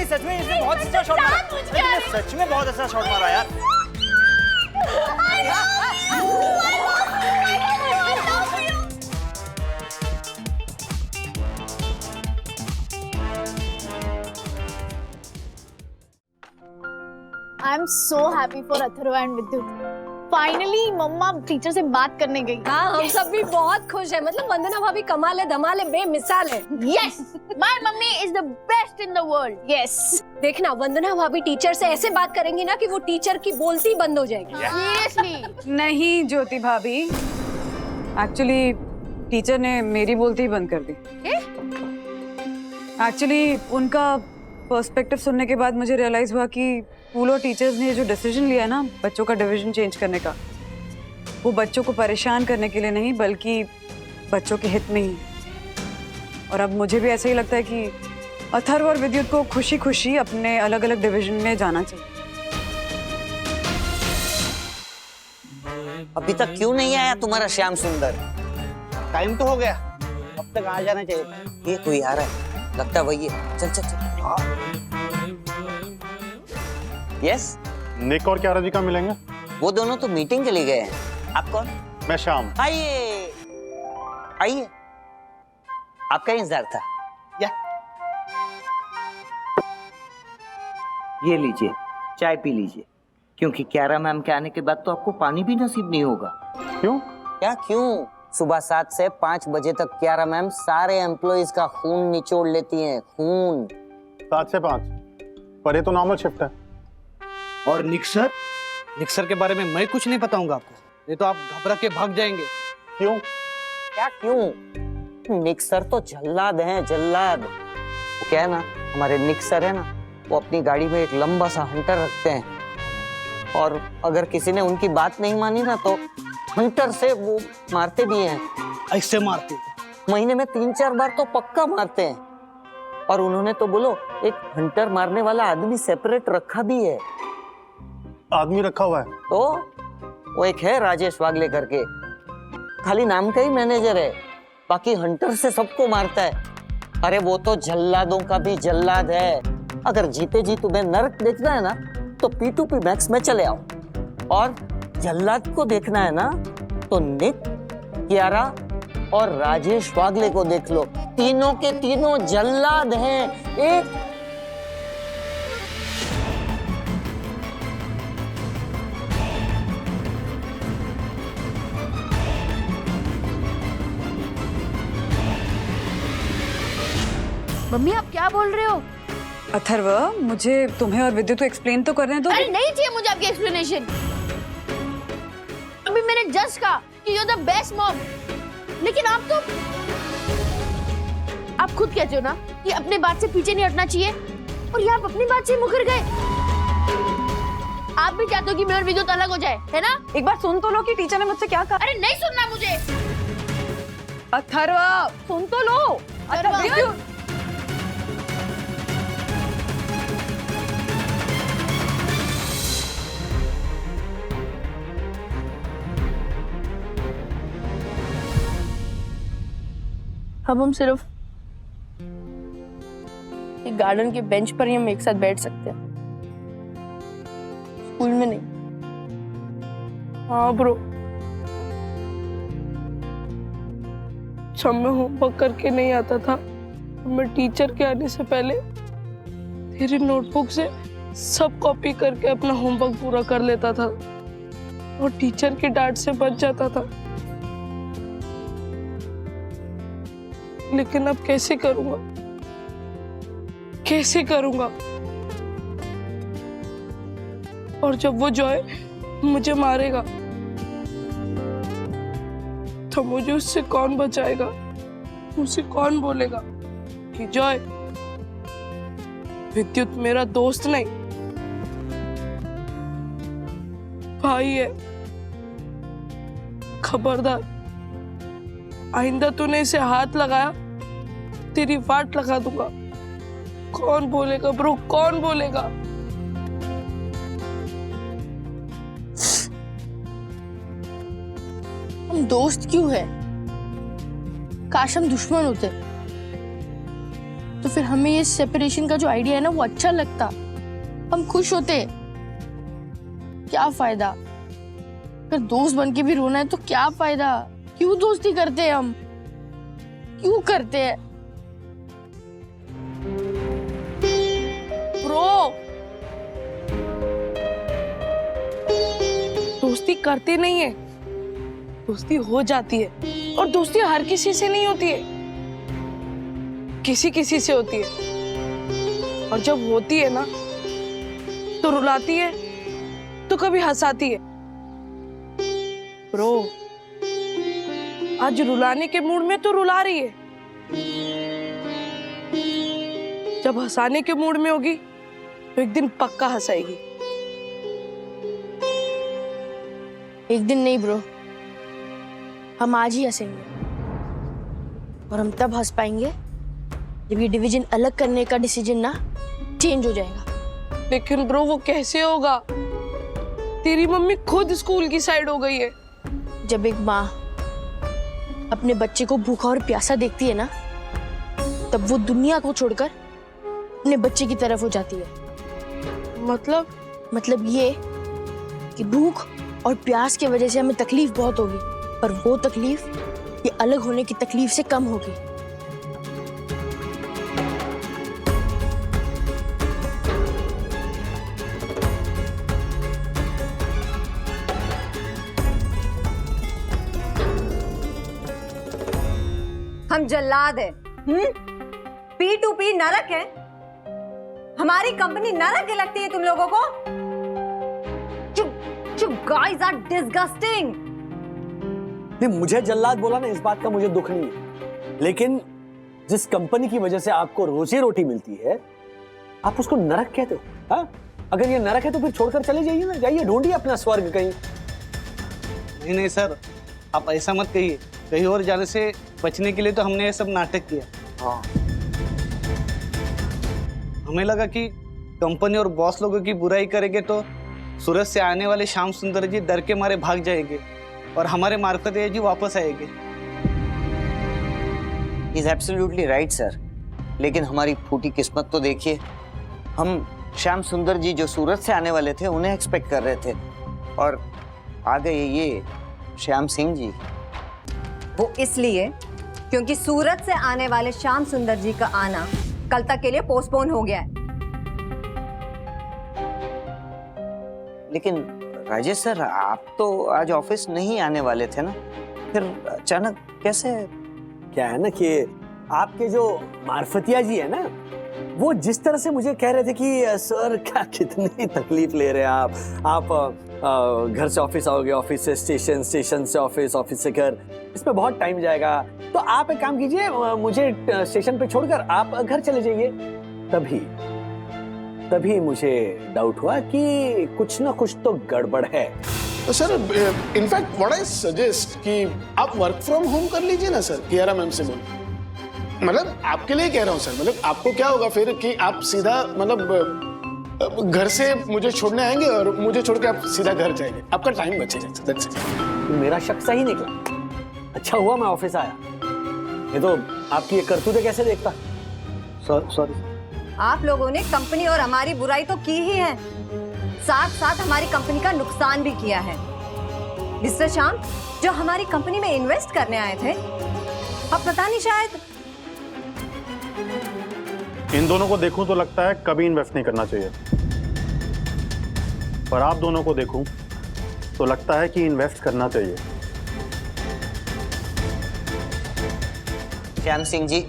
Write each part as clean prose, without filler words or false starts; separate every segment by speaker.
Speaker 1: सच में इसने बहुत अच्छा शॉट मारा। इसने सच में बहुत अच्छा शॉट मारा यार।
Speaker 2: I am so happy for Atharva and विद्युत। फाइनली मम्मा टीचर से बात करने गई।
Speaker 3: हाँ, हम सब भी बहुत खुश हैं। मतलब वंदना भाभी कमाल है, धमाल है, बेमिसाल है।
Speaker 2: Yes, my mummy is the best in the world. Yes,
Speaker 3: देखना वंदना भाभी टीचर से ऐसे बात करेंगी ना कि वो टीचर की बोलती बंद हो जाएगी।
Speaker 2: सीरियसली।
Speaker 4: नहीं ज्योति भाभी, एक्चुअली टीचर ने मेरी बोलती ही बंद कर दी। एक्चुअली उनका पर्सपेक्टिव सुनने के बाद मुझे रियलाइज हुआ कि स्कूल और टीचर्स ने जो डिसीजन लिया है ना बच्चों का डिवीजन चेंज करने का, वो बच्चों को परेशान करने के लिए नहीं बल्कि बच्चों के हित में ही। और अब मुझे भी ऐसा ही लगता है कि अथर्व और विद्युत को खुशी खुशी अपने अलग अलग डिवीजन में जाना चाहिए।
Speaker 5: अभी तक क्यों नहीं आया तुम्हारा श्याम सुंदर?
Speaker 1: टाइम तो हो गया, अब तक आ जाना चाहिए था।
Speaker 5: ये कोई आ रहा है, लगता वही है। चल चल चल। यस,
Speaker 6: निक और क्यारा जी कहाँ मिलेंगे?
Speaker 5: वो दोनों तो मीटिंग के लिए गए हैं। आप कौन?
Speaker 6: मैं श्याम।
Speaker 5: आइए आइए, आपका इंतजार था।
Speaker 1: या
Speaker 7: ये लीजिए, चाय पी लीजिए, क्योंकि क्यारा मैम के आने के बाद तो आपको पानी भी नसीब नहीं होगा।
Speaker 6: क्यों?
Speaker 5: क्या क्यों? सुबह 7 से 5 बजे तक क्यारा मैम सारे एम्प्लॉइज का खून निचोड़ लेती हैं। खून
Speaker 6: 7 से 5, पर ये तो नॉर्मल शिफ्ट है।
Speaker 1: और निक्सर? निक्सर के बारे में मैं कुछ नहीं बताऊंगा आपको, नहीं तो आप घबरा के भाग जाएंगे।
Speaker 6: क्यों?
Speaker 5: क्या क्यों? निक्सर तो जल्लाद हैं, जल्लाद। वो क्या है ना, हमारे निक्सर है ना, वो अपनी गाड़ी में एक लंबा सा हंटर रखते हैं, और अगर किसी ने उनकी बात नहीं मानी ना तो हंटर से वो मारते भी हैं।
Speaker 1: ऐसे मारते?
Speaker 5: महीने में 3-4 बार तो पक्का मारते हैं। और उन्होंने तो बोलो एक हंटर मारने वाला आदमी सेपरेट रखा भी है।
Speaker 6: आदमी रखा हुआ है?
Speaker 5: तो वो एक है राजेश वागले करके, खाली नाम का ही मैनेजर है, बाकी हंटर से सबको मारता है। अरे वो तो जल्लादों का भी जल्लाद है। अगर जीते जी तुम्हें नर्क देखना है ना तो P2P मैक्स में चले आओ, और जल्लाद को देखना है ना तो निक, क्यारा और राजेश वागले को देख लो। तीनों के तीनों जल्लाद हैं। एक
Speaker 2: मम्मी आप क्या बोल रहे हो?
Speaker 4: अथर्व, मुझे तुम्हें और विद्युत को एक्सप्लेन तो करने दो।
Speaker 2: अरे नहीं चाहिए मुझे आपकी एक्सप्लेनेशन। अभी मैंने जस्ट कहा कि you are the best mom, लेकिन आप तो आप खुद कहते हो ना कि अपने बात से पीछे नहीं हटना चाहिए, और ये आप अपनी बात से मुकर गए। आप भी चाहते हो कि मैं और विद्युत अलग हो जाए, है ना?
Speaker 4: एक बार सुन तो लो कि टीचर ने मुझसे क्या कहा।
Speaker 2: अरे नहीं सुनना मुझे।
Speaker 4: अथर्व सुन तो लो। अच्छा विद्युत,
Speaker 8: अब हम सिर्फ एक गार्डन के बेंच पर ही हम एक साथ बैठ सकते हैं, स्कूल में नहीं। हाँ ब्रो, जब मैं होमवर्क करके नहीं आता था, मैं टीचर के आने से पहले तेरी नोटबुक से सब कॉपी करके अपना होमवर्क पूरा कर लेता था और टीचर की डांट से बच जाता था। लेकिन अब कैसे करूंगा, कैसे करूंगा? और जब वो जॉय मुझे मारेगा तो मुझे उससे कौन बचाएगा? मुझसे कौन बोलेगा कि जॉय, विद्युत मेरा दोस्त नहीं, भाई है। खबरदार, आइंदा तूने इसे हाथ लगाया तेरी वाट लगा दूंगा। कौन बोलेगा ब्रो, कौन बोलेगा? हम दोस्त क्यों है? काश हम दुश्मन होते
Speaker 2: तो फिर हमें ये सेपरेशन का जो आइडिया है ना वो अच्छा लगता, हम खुश होते। क्या फायदा, अगर दोस्त बन के भी रोना है तो क्या फायदा? क्यों दोस्ती करते हैं हम, क्यों करते हैं? ब्रो,
Speaker 8: दोस्ती करते नहीं है, दोस्ती हो जाती है। और दोस्ती हर किसी से नहीं होती है, किसी किसी से होती है। और जब होती है ना तो रुलाती है तो कभी हंसाती है। ब्रो, आज रुलाने के मूड में तो रुला रही है, जब हंसाने के मूड में होगी तो एक दिन पक्का हंसाएगी।
Speaker 2: एक दिन नहीं ब्रो, हम आज ही हंसेंगे। और हम तब हंस पाएंगे जब ये डिवीजन अलग करने का डिसीजन ना चेंज हो जाएगा।
Speaker 8: लेकिन ब्रो वो कैसे होगा? तेरी मम्मी खुद स्कूल की साइड हो गई है।
Speaker 2: जब एक माँ अपने बच्चे को भूखा और प्यासा देखती है ना, तब वो दुनिया को छोड़कर अपने बच्चे की तरफ हो जाती है।
Speaker 8: मतलब
Speaker 2: ये कि भूख और प्यास की वजह से हमें तकलीफ बहुत होगी, पर वो तकलीफ ये अलग होने की तकलीफ से कम होगी।
Speaker 3: हम जल्लाद है, P2P नरक है। हमारी कंपनी नरक लगती है तुम लोगों को? You guys are disgusting.
Speaker 9: नहीं, मुझे जल्लाद बोला ना, इस बात का मुझे दुख नहीं है, लेकिन जिस कंपनी की वजह से आपको रोजी रोटी मिलती है आप उसको नरक कहते हो? हाँ, अगर ये नरक है तो फिर छोड़कर चले जाइए ना, जाइए ढूंढिए अपना स्वर्ग कहीं।
Speaker 1: नहीं नहीं सर, आप ऐसा मत कहिए। कहीं और जाने से बचने के लिए तो हमने ये सब नाटक किया।
Speaker 9: हाँ,
Speaker 1: हमें लगा कि कंपनी और बॉस लोगों की बुराई करेंगे तो सूरत से आने वाले श्याम सुंदर जी डर के मारे भाग जाएंगे और हमारे मार्फत ये जी वापस आएंगे।
Speaker 5: इज एब्सोल्युटली राइट सर, लेकिन हमारी फूटी किस्मत तो देखिए। हम श्याम सुंदर जी जो सूरत से आने वाले थे उन्हें एक्सपेक्ट कर रहे थे, और आ गए ये श्याम सिंह जी।
Speaker 3: वो इसलिए क्योंकि सूरत से आने वाले श्याम सुंदर जी का आना कल तक के लिए पोस्टपोन हो गया है।
Speaker 5: लेकिन राजेश सर, आप तो आज ऑफिस नहीं आने वाले थे ना, फिर अचानक कैसे?
Speaker 9: क्या है ना कि आपके जो मार्फतिया जी है ना, वो जिस तरह से मुझे कह रहे थे कि सर क्या कितनी तकलीफ ले रहे हैं आप घर से ऑफिस आओगे, ऑफिस से स्टेशन, स्टेशन से ऑफिस, ऑफिस से घर, इसमें बहुत टाइम जाएगा, तो आप एक काम कीजिए, मुझे स्टेशन पे छोड़कर आप घर चले जाइए। तभी मुझे डाउट हुआ कि कुछ ना कुछ तो गड़बड़ है।
Speaker 10: तो sir, in fact what I suggest कि आप वर्क फ्रॉम होम कर लीजिए ना सर, कियारा मैम से बोल। मतलब आपके लिए कह रहा हूँ सर, मतलब आपको क्या होगा फिर कि आप सीधा मतलब घर से मुझे छोड़ने आएंगे और मुझे छोड़ के आप सीधा घर जाएंगे, आपका टाइम बचेगा। That's it.
Speaker 9: मेरा शक सही निकला, अच्छा हुआ मैं ऑफिस आया, ये तो आपकी ये करतूतें कैसे देखता।
Speaker 1: सॉरी।
Speaker 3: आप लोगों ने कंपनी और हमारी बुराई तो की ही है, साथ साथ हमारी कंपनी का नुकसान भी किया है। मिस्टर श्याम जो हमारी कंपनी में इन्वेस्ट करने आए थे, अब पता नहीं शायद
Speaker 6: इन दोनों को देखूं तो लगता है कभी इन्वेस्ट नहीं करना चाहिए, पर आप दोनों को देखूं तो लगता है कि इन्वेस्ट करना चाहिए।
Speaker 5: श्याम सिंह जी,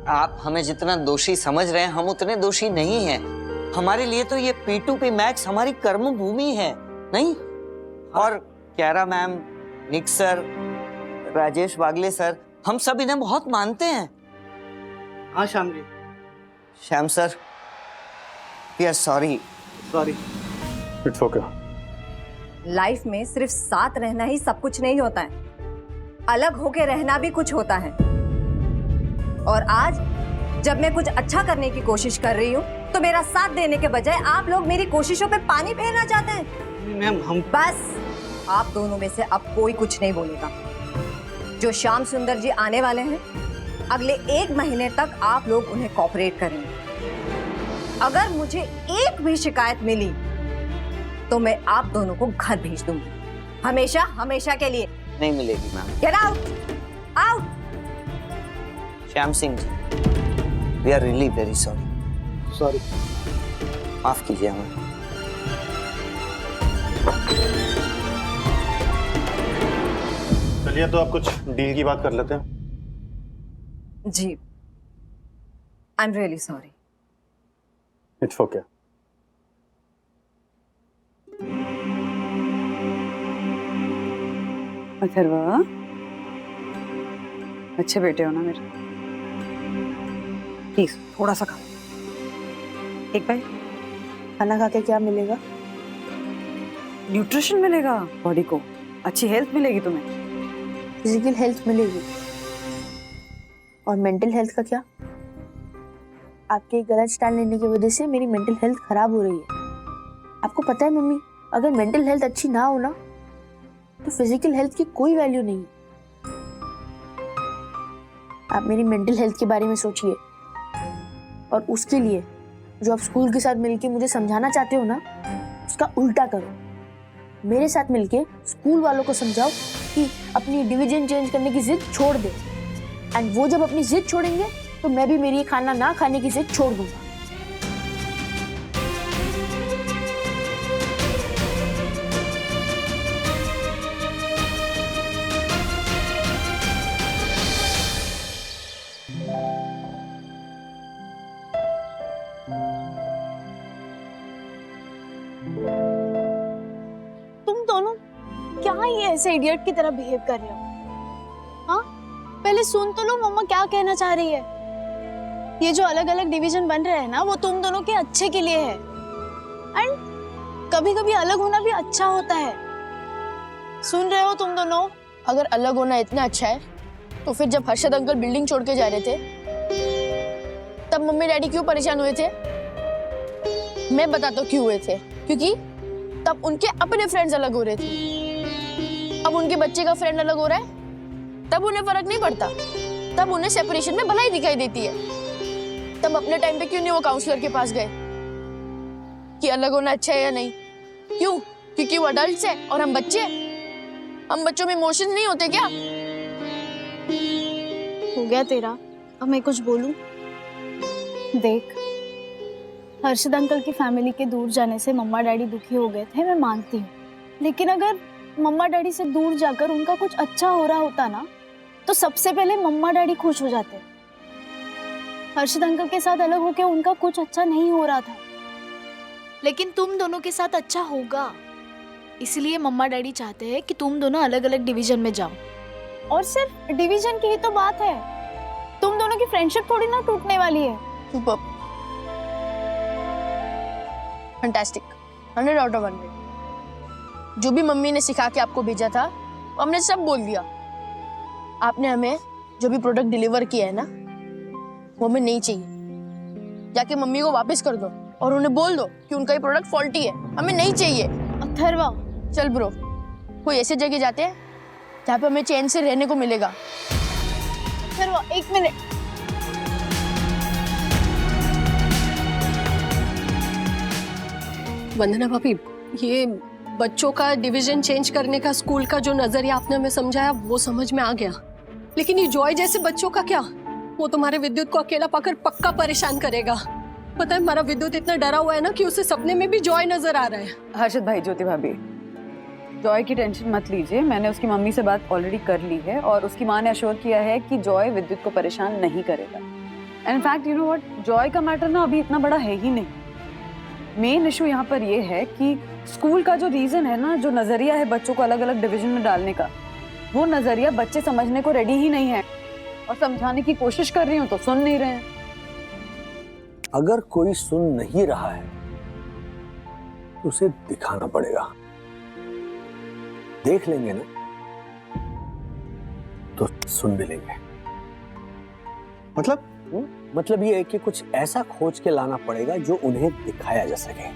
Speaker 5: आप हमें जितना दोषी समझ रहे हैं, हम उतने दोषी नहीं हैं। हमारे लिए तो ये P2P मैक्स हमारी कर्म भूमि है, नहीं? और Kiara ma'am, Nick sir, Rajesh Wagle sir, हम सब इन्हें बहुत मानते हैं।
Speaker 1: हाँ Shyam ji.
Speaker 5: Shyam sir, we are sorry.
Speaker 6: It's okay.
Speaker 3: Life में सिर्फ साथ रहना ही सब कुछ नहीं होता है, अलग होके रहना भी कुछ होता है। और आज जब मैं कुछ अच्छा करने की कोशिश कर रही हूँ तो मेरा साथ देने के बजाय आप लोग मेरी कोशिशों पे पानी फेरना चाहते हैं।
Speaker 1: मैम हम
Speaker 3: बस आप दोनों में से अब कोई कुछ नहीं बोलेगा। जो श्याम सुंदर जी आने वाले हैं अगले 1 महीने तक आप लोग उन्हें कॉपरेट करेंगे। अगर मुझे एक भी शिकायत मिली तो मैं आप दोनों को घर भेज दूंगी, हमेशा हमेशा के लिए।
Speaker 5: नहीं मिलेगी ma'am.
Speaker 3: Get out, out.
Speaker 5: Shyam Singh ji, we are really very sorry.
Speaker 9: Sorry.
Speaker 5: माफ कीजिए हमें।
Speaker 6: चलिए तो आप कुछ डील की बात कर लेते हैं।
Speaker 3: जी, I am really sorry.
Speaker 6: It's okay.
Speaker 4: Atharva, अच्छे बेटे हो ना मेरे। प्लीज थोड़ा सा खाओ। एक बार
Speaker 2: खाना खा के क्या मिलेगा?
Speaker 4: न्यूट्रिशन मिलेगा बॉडी को, अच्छी हेल्थ मिलेगी तुम्हें।
Speaker 2: फिजिकल हेल्थ मिलेगी, और मेंटल हेल्थ का क्या? आपके गलत स्टैंड लेने की वजह से मेरी मेंटल हेल्थ खराब हो रही है। आपको पता है मम्मी, अगर मेंटल हेल्थ अच्छी ना हो ना तो फिजिकल हेल्थ की कोई वैल्यू नहीं है। आप मेरी मेंटल हेल्थ के बारे में सोचिए, और उसके लिए जो आप स्कूल के साथ मिलके मुझे समझाना चाहते हो ना, उसका उल्टा करो। मेरे साथ मिलके स्कूल वालों को समझाओ कि अपनी डिवीजन चेंज करने की जिद छोड़ दे, एंड वो जब अपनी जिद छोड़ेंगे तो मैं भी मेरी खाना ना खाने की जिद छोड़ दूंगा।
Speaker 11: तुम दोनों क्या ही ऐसे इडियट की तरह बिहेव कर रहे हो? हाँ, पहले सुन तो लो मम्मा क्या कहना चाह रही है। ये जो अलग अलग डिवीजन बन रहे हैं ना, वो तुम दोनों के अच्छे के लिए है, एंड कभी कभी अलग होना भी अच्छा होता है। सुन रहे हो तुम दोनों?
Speaker 2: अगर अलग होना इतना अच्छा है तो फिर जब हर्षद अंकल बिल्डिंग छोड़ के जा रहे थे तब मम्मी डैडी क्यों परेशान हुए थे? मैं बताता हूँ क्यों हुए थे। क्योंकि तब उनके अपने फ्रेंड्स अलग हो रहे थे। अब उनके बच्चे का फ्रेंड अलग हो रहा है, तब उन्हें फर्क नहीं पड़ता, तब उन्हें सेपरेशन में भलाई दिखाई देती है। तब अपने टाइम पे क्यों नहीं वो काउंसलर के पास गए कि अलग होना अच्छा है या नहीं? क्यों? क्योंकि वो अडल्ट्स है और हम बच्चे हैं। हम बच्चों में इमोशंस नहीं होते क्या?
Speaker 11: हो गया तेरा, अब मैं कुछ बोलूं? देख, हर्षद अंकल की फैमिली के दूर जाने से मम्मा डैडी दुखी हो गए थे, मैं मानती हूँ। लेकिन अगर मम्मा डैडी से दूर जाकर उनका कुछ अच्छा हो रहा होता ना, तो सबसे पहले मम्मा डैडी खुश हो जाते। हर्षद अंकल के साथ अलग होकर उनका कुछ अच्छा नहीं हो रहा था, लेकिन तुम दोनों के साथ अच्छा होगा, इसलिए मम्मा डैडी चाहते हैं कि तुम दोनों अलग अलग डिवीजन में जाओ। और सिर्फ डिवीजन की ही तो बात है, तुम दोनों की फ्रेंडशिप थोड़ी ना टूटने वाली है।
Speaker 2: Super, fantastic, 100 out of 100। जो भी मम्मी ने सिखा के आपको भेजा था वो हमने सब बोल दिया। आपने हमें जो भी प्रोडक्ट डिलीवर किया है ना, वो हमें नहीं चाहिए। जाके मम्मी को वापस कर दो और उन्हें बोल दो कि उनका ये प्रोडक्ट फॉल्टी है, हमें नहीं चाहिए।
Speaker 11: अथर्वा,
Speaker 2: चल ब्रो, कोई ऐसे जगह जाते हैं जहाँ पे हमें चैन से रहने को मिलेगा।
Speaker 11: अथर्वा, 1 मिनट।
Speaker 12: वंदना भाभी, ये बच्चों का डिवीजन चेंज करने का स्कूल का जो नजरिया आपने हमें समझाया वो समझ में आ गया, लेकिन ये जॉय जैसे बच्चों का क्या? वो तुम्हारे विद्युत को अकेला पाकर पक्का परेशान करेगा। पता है, हमारा विद्युत इतना डरा हुआ है ना कि उसे सपने में भी जॉय नजर आ रहा है।
Speaker 4: हर्षद भाई, ज्योति भाभी, जॉय की टेंशन मत लीजिए। मैंने उसकी मम्मी से बात ऑलरेडी कर ली है और उसकी माँ ने अश्योर किया है कि जॉय विद्युत को परेशान नहीं करेगा। And in fact you know what, Joy का मैटर ना अभी इतना बड़ा है ही नहीं। मेन इशू यहाँ पर ये है कि स्कूल का जो रीजन है ना, जो नजरिया है बच्चों को अलग अलग डिवीजन में डालने का, वो नजरिया बच्चे समझने को रेडी ही नहीं है, और समझाने की कोशिश कर रही हूँ तो सुन नहीं रहे हैं।
Speaker 9: अगर कोई सुन नहीं रहा है तो उसे दिखाना पड़ेगा। देख लेंगे ना तो सुन भी लेंगे। मतलब ये है कि कुछ ऐसा खोज के लाना पड़ेगा जो उन्हें दिखाया जा सके,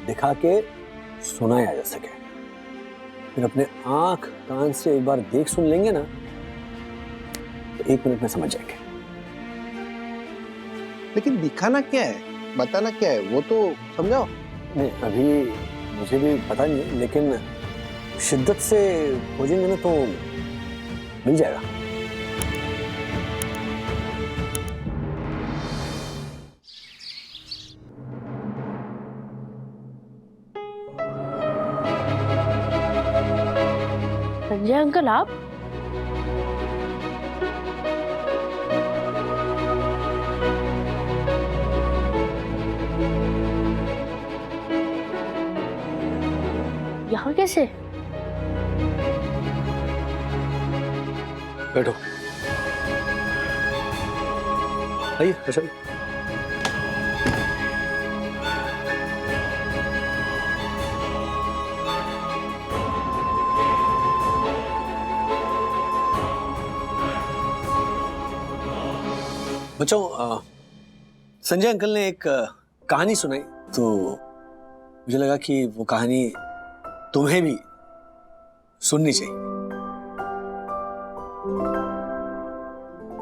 Speaker 9: दिखा के सुनाया जा सके। फिर अपने आंख कान से एक बार देख सुन लेंगे ना तो 1 मिनट में समझ जाएंगे।
Speaker 6: लेकिन दिखाना क्या है, बताना क्या है, वो तो समझाओ।
Speaker 9: नहीं, अभी मुझे भी पता नहीं है, लेकिन शिद्दत से खोजेंगे ना तो मिल जाएगा।
Speaker 2: संजय अंकल, आप? यहाँ कैसे?
Speaker 9: बैठो। आइए हर्षल। बच्चों, संजय अंकल ने एक कहानी सुनाई, तो मुझे लगा कि वो कहानी तुम्हें भी सुननी चाहिए।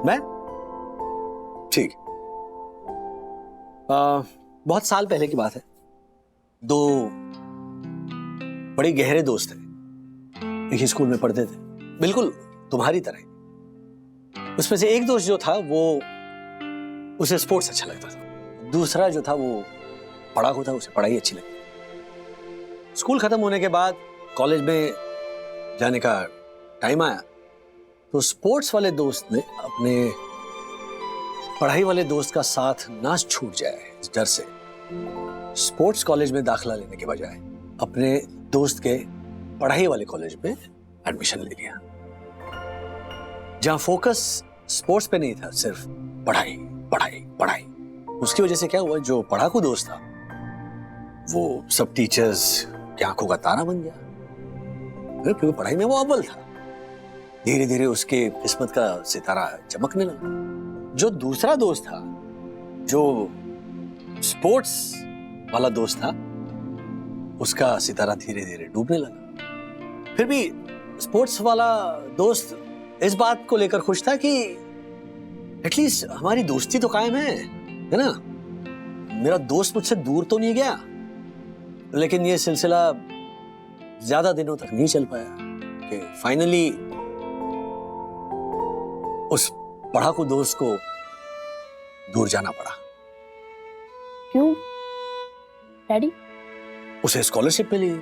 Speaker 9: मैं? ठीक। बहुत साल पहले की बात है। 2 बड़े गहरे दोस्त थे, एक ही स्कूल में पढ़ते थे, बिल्कुल तुम्हारी तरह। उसमें से एक दोस्त जो था वो उसे स्पोर्ट्स अच्छा लगता था, दूसरा जो था वो पढ़ाकू था, उसे पढ़ाई अच्छी लगती। स्कूल खत्म होने के बाद कॉलेज में जाने का टाइम आया तो स्पोर्ट्स वाले दोस्त ने अपने पढ़ाई वाले दोस्त का साथ ना छूट जाए इस डर से स्पोर्ट्स कॉलेज में दाखिला लेने के बजाय अपने दोस्त के पढ़ाई वाले कॉलेज में एडमिशन ले लिया, जहां फोकस स्पोर्ट्स पे नहीं था, सिर्फ पढ़ाई पढ़ाई पढ़ाई। उसकी वजह से क्या हुआ, जो पढ़ाकू दोस्त था वो सब टीचर्स की आंखों का तारा बन गया, क्योंकि पढ़ाई में वो अव्वल था। धीरे धीरे उसके किस्मत का सितारा चमकने लगा। जो दूसरा दोस्त था, जो स्पोर्ट्स वाला दोस्त था, उसका सितारा धीरे धीरे डूबने लगा। फिर भी स्पोर्ट्स वाला दोस्त इस बात को लेकर खुश था कि एटलीस्ट हमारी दोस्ती तो कायम है ना, मेरा दोस्त मुझसे दूर तो नहीं गया। लेकिन ये सिलसिला ज्यादा दिनों तक नहीं चल पाया कि फाइनली उस पढ़ाकू दोस्त को दूर जाना पड़ा।
Speaker 2: क्यों डैडी?
Speaker 9: उसे स्कॉलरशिप मिली,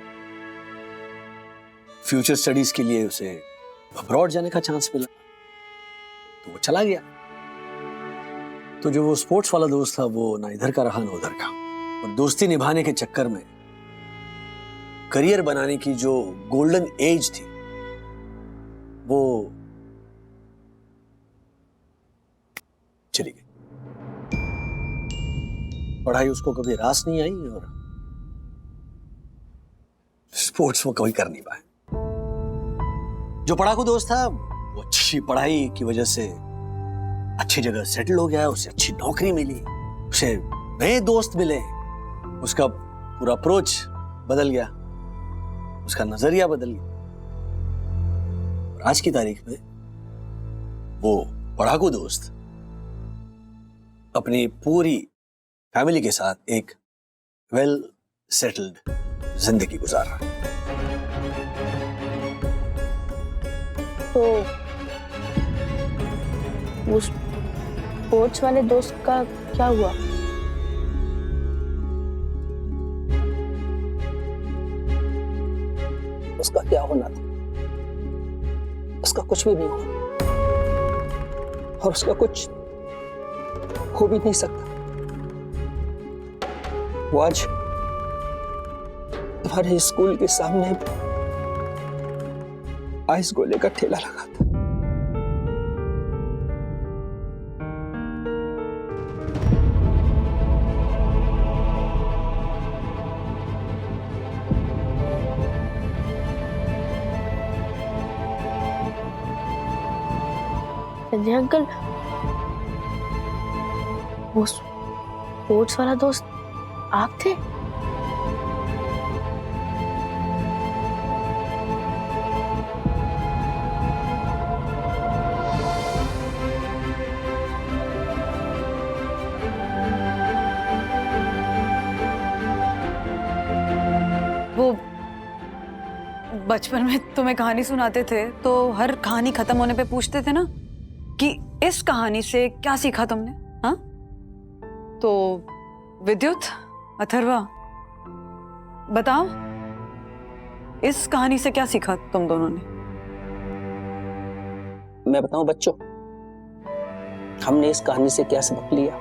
Speaker 9: फ्यूचर स्टडीज के लिए उसे अब्रॉड जाने का चांस मिला, तो वो चला गया। तो जो वो स्पोर्ट्स वाला दोस्त था वो ना इधर का रहा ना उधर का, और दोस्ती निभाने के चक्कर में करियर बनाने की जो गोल्डन एज थी वो चली गई। पढ़ाई उसको कभी रास नहीं आई और स्पोर्ट्स वो कभी कर नहीं पाए। जो पढ़ाकू दोस्त था वो अच्छी पढ़ाई की वजह से अच्छी जगह सेटल हो गया, उसे अच्छी नौकरी मिली, उसे नए दोस्त मिले, उसका पूरा अप्रोच बदल गया, उसका नजरिया बदल गया। और आज की तारीख में वो पढ़ाकू दोस्त अपनी पूरी फैमिली के साथ एक वेल सेटल्ड जिंदगी गुजार रहा है।
Speaker 2: तो उस स्पोर्ट्स वाले दोस्त का क्या हुआ?
Speaker 13: उसका क्या होना था, उसका कुछ भी नहीं हुआ और उसका कुछ हो भी नहीं सकता। वो आज तुम्हारे स्कूल के सामने आइस गोले का ठेला लगा था।
Speaker 2: संजय अंकल, वो स्पोर्ट्स वाला दोस्त आप थे?
Speaker 4: वो बचपन में तुम्हें कहानी सुनाते थे तो हर कहानी खत्म होने पे पूछते थे ना कि इस कहानी से क्या सीखा तुमने? हाँ, तो विद्युत, अथर्वा, बताओ इस कहानी से क्या सीखा तुम दोनों ने?
Speaker 13: मैं बताऊं बच्चों, हमने इस कहानी से क्या सबक लिया?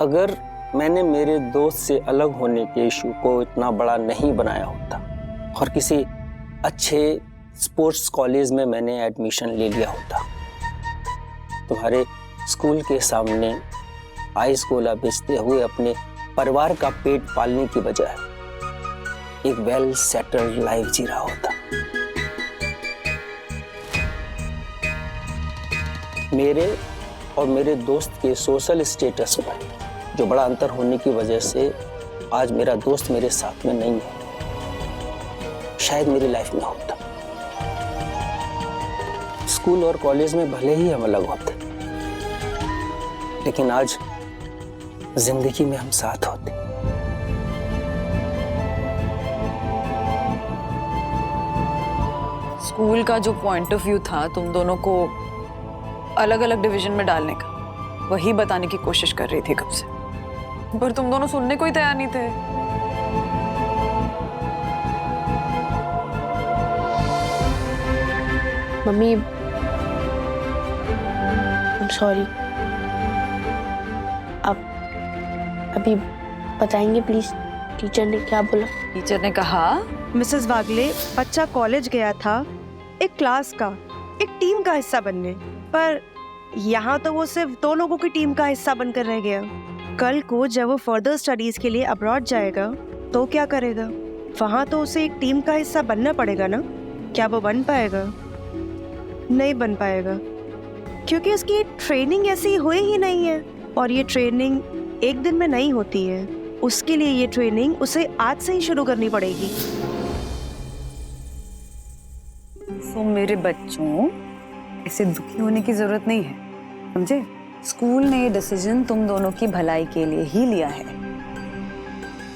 Speaker 13: अगर मैंने मेरे दोस्त से अलग होने के इशू को इतना बड़ा नहीं बनाया होता और किसी अच्छे स्पोर्ट्स कॉलेज में मैंने एडमिशन ले लिया होता, तुम्हारे स्कूल के सामने आइस गोला बेचते हुए अपने परिवार का पेट पालने की बजाय एक वेल सेटल्ड लाइफ जी रहा होता। मेरे और मेरे दोस्त के सोशल स्टेटस में जो बड़ा अंतर होने की वजह से आज मेरा दोस्त मेरे साथ में नहीं है, शायद मेरी लाइफ में होता। स्कूल और कॉलेज में भले ही हम अलग होते, लेकिन आज जिंदगी में हम साथ होते।
Speaker 4: स्कूल का जो पॉइंट ऑफ व्यू था तुम दोनों को अलग अलग डिवीजन में डालने का, वही बताने की कोशिश कर रही थी कब से, पर तुम दोनों सुनने को ही तैयार नहीं थे।
Speaker 2: मम्मी, सॉरी, आप अभी बताएंगे प्लीज टीचर ने क्या बोला?
Speaker 4: टीचर ने कहा,
Speaker 14: मिसेस वागले, बच्चा कॉलेज गया था एक क्लास का, एक टीम का हिस्सा बनने, पर यहाँ तो वो सिर्फ 2 लोगों की टीम का हिस्सा बनकर रह गया। कल को जब वो फर्दर स्टडीज के लिए अब्रॉड जाएगा तो क्या करेगा? वहाँ तो उसे एक टीम का हिस्सा बनना पड़ेगा ना। क्या वो बन पाएगा? नहीं बन पाएगा, क्योंकि उसकी ट्रेनिंग ऐसी हुई ही नहीं है, और ये ट्रेनिंग एक दिन में नहीं होती है। उसके लिए ये ट्रेनिंग उसे आज से ही शुरू करनी पड़ेगी।
Speaker 4: तो मेरे बच्चों, इसे दुखी होने की जरूरत नहीं है, समझे? स्कूल ने ये डिसीजन तुम दोनों की भलाई के लिए ही लिया है।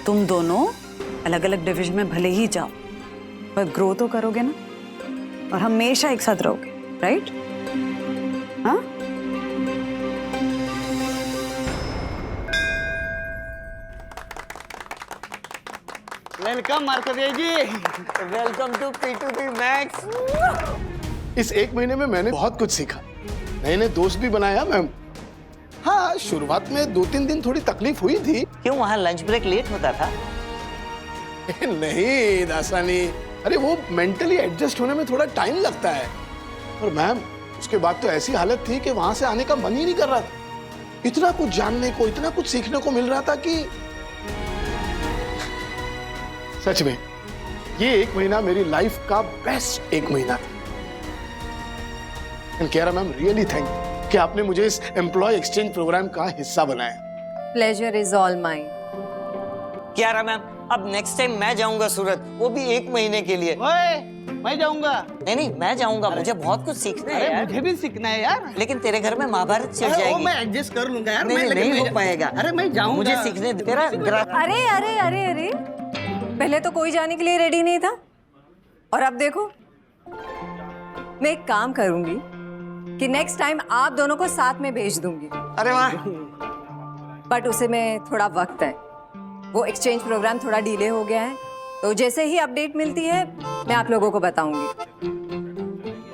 Speaker 4: तुम दोनों अलग अलग डिवीजन में भले ही जाओ, पर ग्रो तो करोगे ना, और हमेशा एक साथ रहोगे, राइट? हाँ?
Speaker 1: Welcome Markandeya ji.
Speaker 5: Welcome to P2P max.
Speaker 10: इस 1 महीने में मैंने बहुत कुछ सीखा, नए नए दोस्त भी बनाया मैम। हाँ, शुरुआत में 2-3 दिन थोड़ी तकलीफ हुई थी।
Speaker 5: क्यों, वहाँ लंच ब्रेक लेट होता था?
Speaker 10: नहीं दासानी, अरे वो मेंटली एडजस्ट होने में थोड़ा टाइम लगता है। और मैम, उसके बाद तो ऐसी हालत थी कि वहां से आने का मन ही नहीं कर रहा था। इतना कुछ जानने को, इतना कुछ सीखने को मिल रहा था कि सच में ये 1 महीना मेरी लाइफ का बेस्ट 1 महीना था। And Kiara ma'am, really thank you कि आपने मुझे इस एम्प्लॉय एक्सचेंज प्रोग्राम का हिस्सा बनाया।
Speaker 3: Pleasure is all mine.
Speaker 5: Kiara ma'am, अब नेक्स्ट टाइम मैं जाऊंगा सूरत, वो भी 1 महीने के लिए।
Speaker 1: ओए, मैं जाऊंगा।
Speaker 5: नहीं, मैं जाऊंगा, मुझे बहुत कुछ सीखना है यार।
Speaker 1: मुझे भी सीखना है यार।
Speaker 5: लेकिन तेरे घर में महाभारत चल जाएगी।
Speaker 1: मैं एडजस्ट कर लूंगा यार।
Speaker 5: नहीं हो पाएगा।
Speaker 1: अरे मैं जाऊंगा,
Speaker 5: मुझे सीखने दे। तेरा
Speaker 3: अरे अरे अरे अरे, पहले तो कोई जाने के लिए रेडी नहीं था, और अब देखो। मैं एक काम करूंगी कि नेक्स्ट टाइम आप दोनों को साथ में भेज दूंगी।
Speaker 5: अरे वाह।
Speaker 3: बट उसे में थोड़ा वक्त है, वो एक्सचेंज प्रोग्राम थोड़ा डिले हो गया है, तो जैसे ही अपडेट मिलती है मैं आप लोगों को बताऊंगी।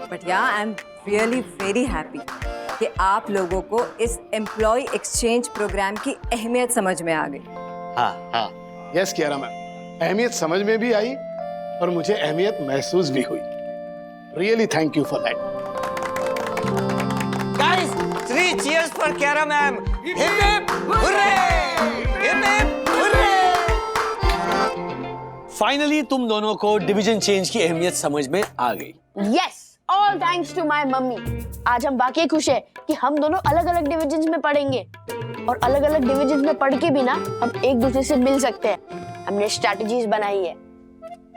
Speaker 3: बट या आई एम रियली वेरी हैप्पी कि आप लोगों को इस एम्प्लॉय एक्सचेंज प्रोग्राम की अहमियत समझ में आ गई।
Speaker 10: हाँ हाँ, यस कियारा मैम, अहमियत समझ में भी आई और मुझे अहमियत महसूस भी हुई। Really thank you for that.
Speaker 5: Guys, 3 cheers for Kiara ma'am. Hip hip hooray! Hip hip hooray!
Speaker 9: Finally तुम दोनों को डिवीजन चेंज की अहमियत समझ में आ गई।
Speaker 2: Yes, all thanks to my mummy. आज हम वाकई खुश हैं कि हम दोनों अलग अलग डिविजन्स में पढ़ेंगे, और अलग अलग डिविजन्स में पढ़ के भी ना हम एक दूसरे से मिल सकते हैं। हमने स्ट्रैटेजीज बनाई है,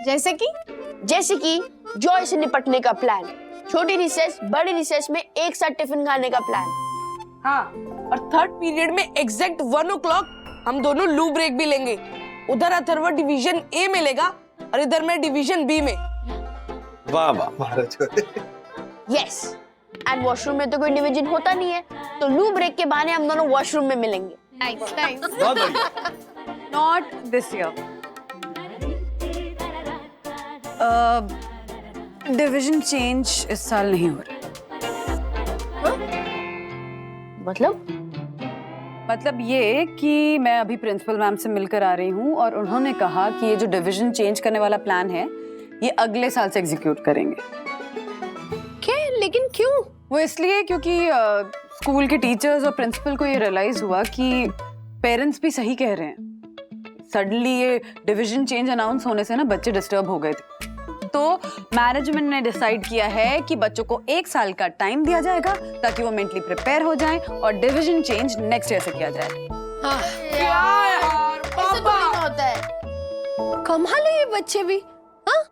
Speaker 11: जैसे कि
Speaker 2: जॉय से निपटने का प्लान, छोटी रिसेस बड़ी रिसेस में एक साथ टिफिन खाने का प्लान।
Speaker 8: हाँ, और 3rd पीरियड में एग्जैक्ट 1 o'clock हम दोनों लू ब्रेक भी लेंगे। उधर अथर्व डिवीजन ए में लेगा और इधर मैं डिवीजन बी में।
Speaker 9: वाह वाह महाराज।
Speaker 2: यस, एंड वॉशरूम में तो कोई डिवीजन होता नहीं है, तो लू ब्रेक के बहाने हम दोनों वॉशरूम में मिलेंगे।
Speaker 9: बहुत बढ़िया।
Speaker 4: Not this year. Division change इस साल नहीं हो रहा। मतलब ये कि मैं अभी प्रिंसिपल मैम से मिलकर आ रही हूँ और उन्होंने कहा कि ये जो डिवीजन चेंज करने वाला प्लान है ये अगले साल से एग्जीक्यूट करेंगे।
Speaker 12: क्या? लेकिन क्यों?
Speaker 4: वो इसलिए क्योंकि स्कूल के टीचर्स और प्रिंसिपल को ये रियलाइज हुआ कि पेरेंट्स भी सही कह रहे हैं। सडनली ये डिवीजन चेंज अनाउंस होने से ना बच्चे डिस्टर्ब हो गए थे, तो मैनेजमेंट ने डिसाइड किया है कि बच्चों को 1 साल का टाइम दिया जाएगा ताकि वो मेंटली प्रिपेयर हो जाएं और डिवीजन चेंज नेक्स्ट ईयर से किया जाए।
Speaker 2: होता है।
Speaker 12: कमाल है ये बच्चे भी। हाँ,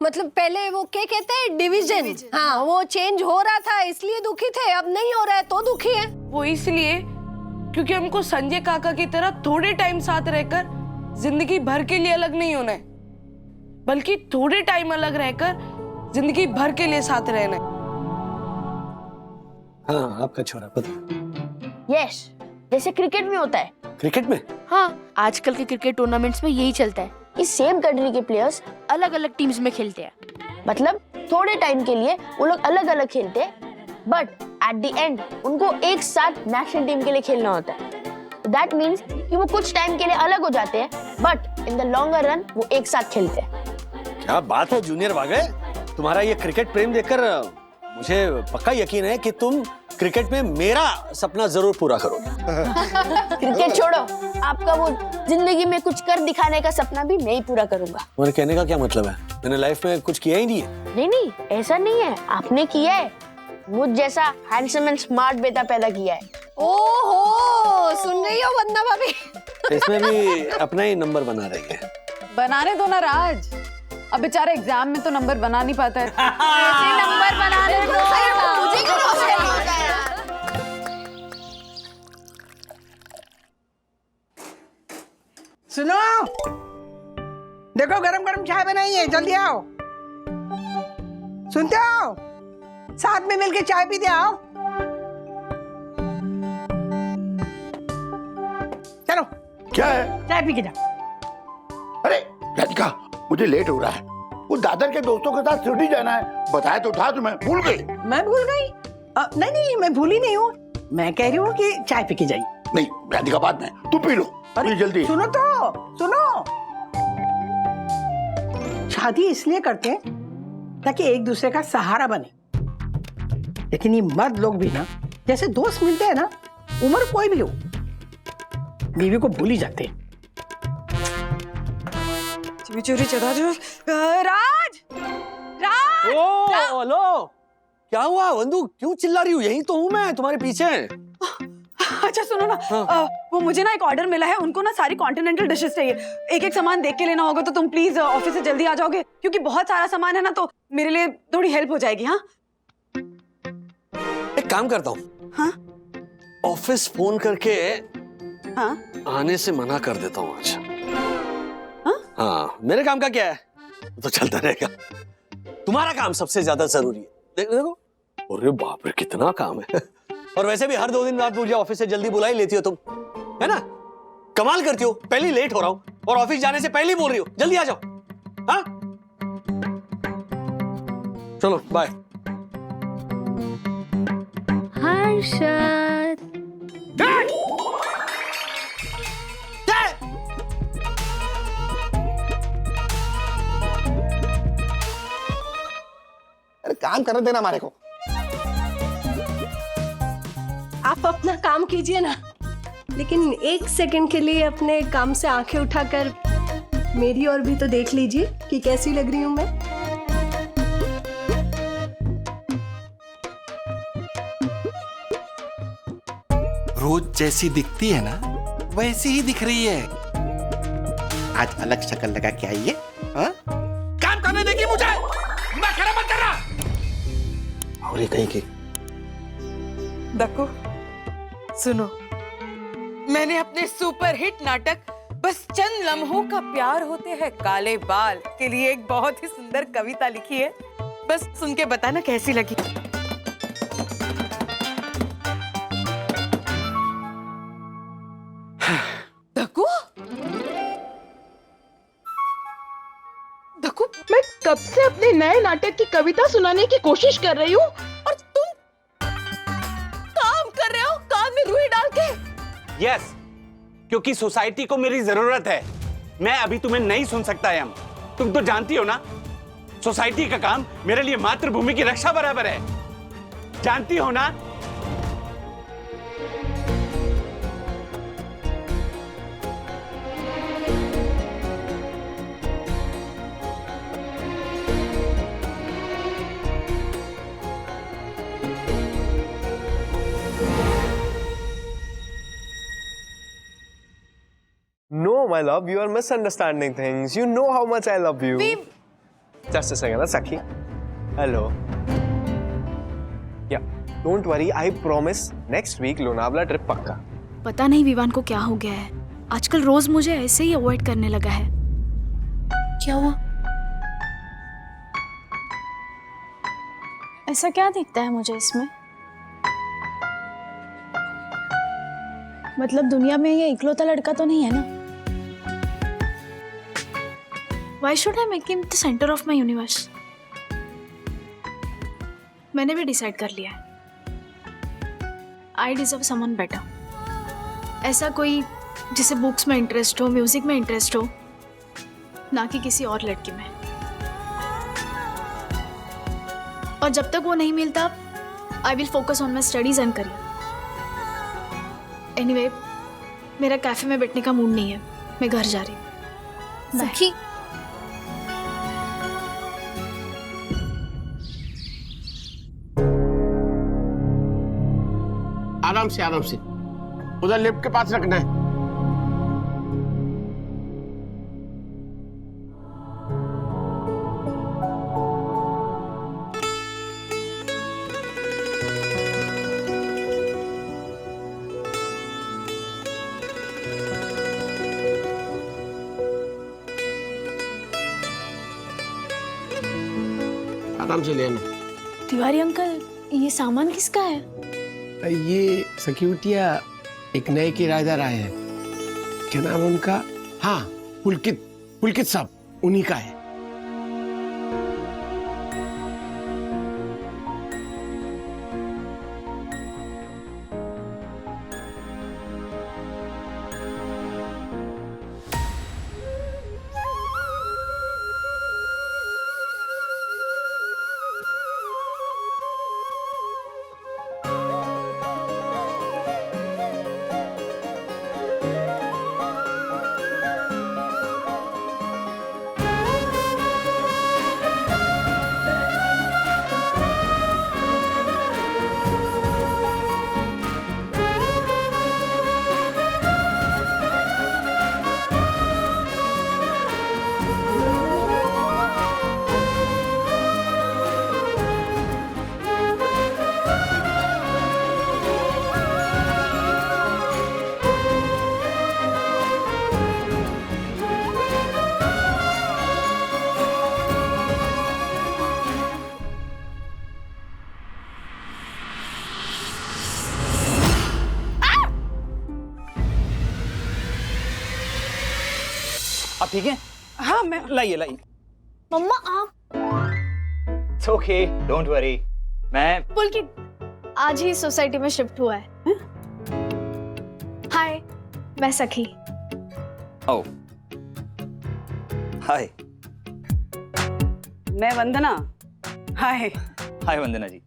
Speaker 12: मतलब पहले वो क्या कहते हैं, डिवीजन, हाँ वो चेंज हो रहा था इसलिए दुखी थे, अब नहीं हो रहा है तो दुखी है।
Speaker 8: वो इसलिए क्योंकि हमको संजय काका की तरह थोड़े टाइम साथ रहकर जिंदगी भर के लिए अलग नहीं होना है, बल्कि थोड़े टाइम अलग रहकर जिंदगी भर के लिए साथ रहना है।
Speaker 9: हाँ, आपका छोरा पता।
Speaker 2: यस, जैसे क्रिकेट में होता है।
Speaker 9: क्रिकेट में?
Speaker 2: हाँ, आजकल के क्रिकेट टूर्नामेंट्स में यही चलता है कि सेम कंट्री के प्लेयर्स अलग अलग टीम्स में खेलते हैं। मतलब थोड़े टाइम के लिए वो लोग अलग अलग खेलते हैं, बट एट द एंड उनको एक साथ नेशनल टीम के लिए खेलना होता है। दैट मीन्स कि वो कुछ टाइम के लिए अलग हो जाते हैं, but in the longer run वो एक साथ खेलते हैं।
Speaker 9: क्या बात है जूनियर वागे, तुम्हारा ये क्रिकेट प्रेम देखकर मुझे पक्का यकीन है कि तुम क्रिकेट में मेरा सपना जरूर पूरा करोगे।
Speaker 2: क्रिकेट छोड़ो, आपका वो जिंदगी में कुछ कर दिखाने का सपना भी मैं ही पूरा करूंगा।
Speaker 9: तुम्हारे कहने का क्या मतलब है? मैंने लाइफ में कुछ किया ही नहीं है।
Speaker 2: नहीं, ऐसा नहीं है, आपने किया है। मुझ जैसा हैंडसम एंड स्मार्ट बेटा पैदा किया है।
Speaker 12: ओहो, सुन रही हो वंदना भाभी?
Speaker 9: इसमें भी अपना ही नंबर बना रही है।
Speaker 4: बनाने दो ना राज, अब बेचारा एग्जाम में तो नंबर बना नहीं पाता है।
Speaker 2: ऐसे नंबर बनाने दो। मुझे क्यों रोक रहे हो?
Speaker 15: सुनो, देखो गरम गरम चाय बनाई है, जल्दी आओ। सुनते हो? साथ में मिलके चाय पीते आओ। चलो।
Speaker 16: क्या है?
Speaker 15: चाय पी के जाओ।
Speaker 16: अरे राधिका, मुझे लेट हो रहा है। वो दादर के दोस्तों के साथ शिरडी जाना है। बताया तो था तुम्हें, भूल गई?
Speaker 15: मैं भूल गई? नहीं, मैं भूली नहीं हूँ। मैं कह रही हूँ कि चाय पी के जाइए।
Speaker 16: नहीं राधिका, बाद में तू पी लो। अरे जल्दी
Speaker 15: सुनो तो, सुनो। शादी इसलिए करते हैं ताकि एक दूसरे का सहारा बने, लेकिन ये मर्द लोग भी ना जैसे दोस्त मिलते हैं ना, उम्र कोई भी हो, बीवी को भूल ही जाते हैं।
Speaker 4: चोरी चढ़ा जो राज, राज।
Speaker 9: ओ लो, क्या हुआ वंदू? क्यों चिल्ला रही हूँ? यही तो हूँ मैं, तुम्हारे पीछे।
Speaker 4: अच्छा सुनो ना, वो मुझे ना एक ऑर्डर मिला है, उनको ना सारी कॉन्टिनेंटल डिशेस चाहिए। एक एक सामान देख के लेना होगा, तो तुम प्लीज ऑफिस से जल्दी आ जाओगे, क्योंकि बहुत सारा सामान है ना, तो मेरे लिए थोड़ी हेल्प हो जाएगी। हाँ,
Speaker 9: एक काम करता हूँ। हाँ? ऑफिस फोन करके आने से मना कर देता हूँ आज। हाँ, मेरे काम का क्या है, तो चलता रहेगा। तुम्हारा काम सबसे ज्यादा जरूरी है। देखो, अरे बाप रे, कितना काम है। और वैसे भी हर 2 दिन बाद मुझे ऑफिस से जल्दी बुला ही लेती हो तुम, है ना? कमाल करती हो, पहले ही लेट हो रहा हूँ और ऑफिस जाने से पहले ही बोल रही हो जल्दी आ जाओ। हाँ, चलो बाय।
Speaker 2: हर्षद,
Speaker 10: अरे काम करने देना हमारे को।
Speaker 12: आप अपना काम कीजिए ना, लेकिन 1 सेकंड के लिए अपने काम से आंखें उठाकर मेरी ओर भी तो देख लीजिए कि कैसी लग रही हूं मैं।
Speaker 17: रोज जैसी दिखती है ना, वैसी ही दिख रही है। आज अलग शक्ल लगा के आई है। हाँ? काम करने देगी मुझे, मैं खड़ा मत कर रहा।
Speaker 9: और ये कहीं की
Speaker 8: देखो, सुनो, मैंने अपने सुपर हिट नाटक
Speaker 4: बस चंद लम्हों का प्यार होते हैं काले बाल के लिए एक बहुत ही सुंदर कविता लिखी है। बस सुन के बताना कैसी लगी।
Speaker 8: धक्कू, धक्कू, मैं कब से अपने नए नाटक की कविता सुनाने की कोशिश कर रही हूँ और तुम काम कर रहे हो कान में रुई डाल के।
Speaker 18: यस, क्योंकि सोसाइटी को मेरी जरूरत है। मैं अभी तुम्हें नहीं सुन सकता एम। तुम तो जानती हो ना, सोसाइटी का काम मेरे लिए मातृभूमि की रक्षा बराबर है। जानती हो ना?
Speaker 19: No, my love, you are misunderstanding things. You know how much I love you. Just a second, that's Sakhi. Hello. Yeah, don't worry. I promise next week Lonavala trip पक्का.
Speaker 11: पता नहीं विवान को क्या हो गया है, आजकल रोज मुझे ऐसे ही अवॉइड करने लगा है। क्या हुआ? ऐसा क्या दिखता है मुझे इसमें? मतलब दुनिया में ये इकलौता लड़का तो नहीं है ना? Why should I make him the center of my universe? मैंने भी डिसाइड कर लिया है। I deserve someone better. ऐसा कोई जिसे बुक्स में इंटरेस्ट हो, म्यूजिक में इंटरेस्ट हो, ना कि किसी और लड़की में। और जब तक वो नहीं मिलता, I will focus on my studies and career. Anyway, मेरा कैफे में बैठने का मूड नहीं है, मैं घर जा रही हूँ।
Speaker 20: सखी,
Speaker 16: आराम से उधर लिफ्ट के पास रखना है। आराम से लेना।
Speaker 11: तिवारी अंकल, ये सामान किसका है?
Speaker 16: ये सिक्योरिटिया एक नए किराएदार आए हैं। क्या नाम है उनका? हाँ, पुलकित साहब, उन्हीं का है।
Speaker 18: आप ठीक है?
Speaker 4: हाँ, मैं
Speaker 18: लाइए।
Speaker 11: मम्मा आप?
Speaker 18: It's okay, don't worry. मैं
Speaker 11: पुलकित आज ही सोसाइटी में शिफ्ट हुआ है। हाय, मैं सखी।
Speaker 18: ओह, हाय।
Speaker 4: मैं वंदना। हाय।
Speaker 18: हाय वंदना जी।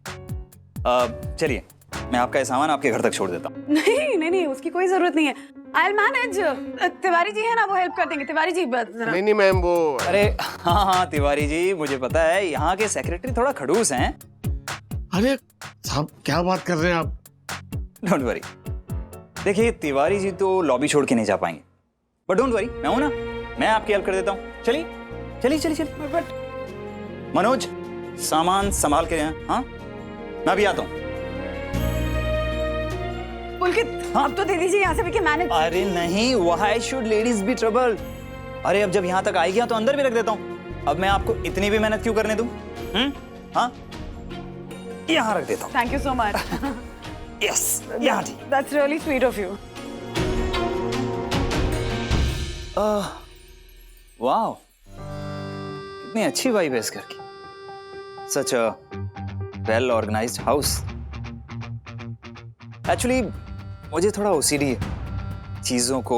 Speaker 18: चलिए, मैं आपका ये सामान आपके घर तक छोड़ देता हूँ।
Speaker 4: नहीं, उसकी कोई जरूरत नहीं है। I'll manage. तिवारी जी है ना, वो हेल्प कर देंगे। तिवारी जी
Speaker 16: नहीं मैम, वो
Speaker 18: अरे हाँ तिवारी जी, मुझे पता है यहाँ के सेक्रेटरी थोड़ा खड़ूस हैं।
Speaker 16: अरे साहब, क्या बात कर रहे हैं आप?
Speaker 18: Don't worry. देखिए, तिवारी जी तो लॉबी छोड़ के नहीं जा पाएंगे, बट डोंट वरी, मैं हूं ना, मैं आपकी हेल्प कर देता हूँ। चलिए। मनोज, सामान संभाल के, हाँ, मैं भी आता हूँ।
Speaker 4: पुलकित अब तो दे दीजिए यहाँ से भी मैनेज।
Speaker 20: अरे नहीं, why should ladies be trouble? अरे अब जब यहाँ तक आई गया तो अंदर भी रख देता हूँ। अब मैं आपको इतनी भी मेहनत क्यों करने दूं? हाँ, यहाँ रख देता हूँ।
Speaker 4: Thank you so much.
Speaker 20: Yes, यहाँ ठीक।
Speaker 4: That's really sweet of you.
Speaker 20: Wow, कितनी अच्छी वाइब है इस घर की। Such a well organised house. Actually मुझे थोड़ा ओसीडी है चीजों को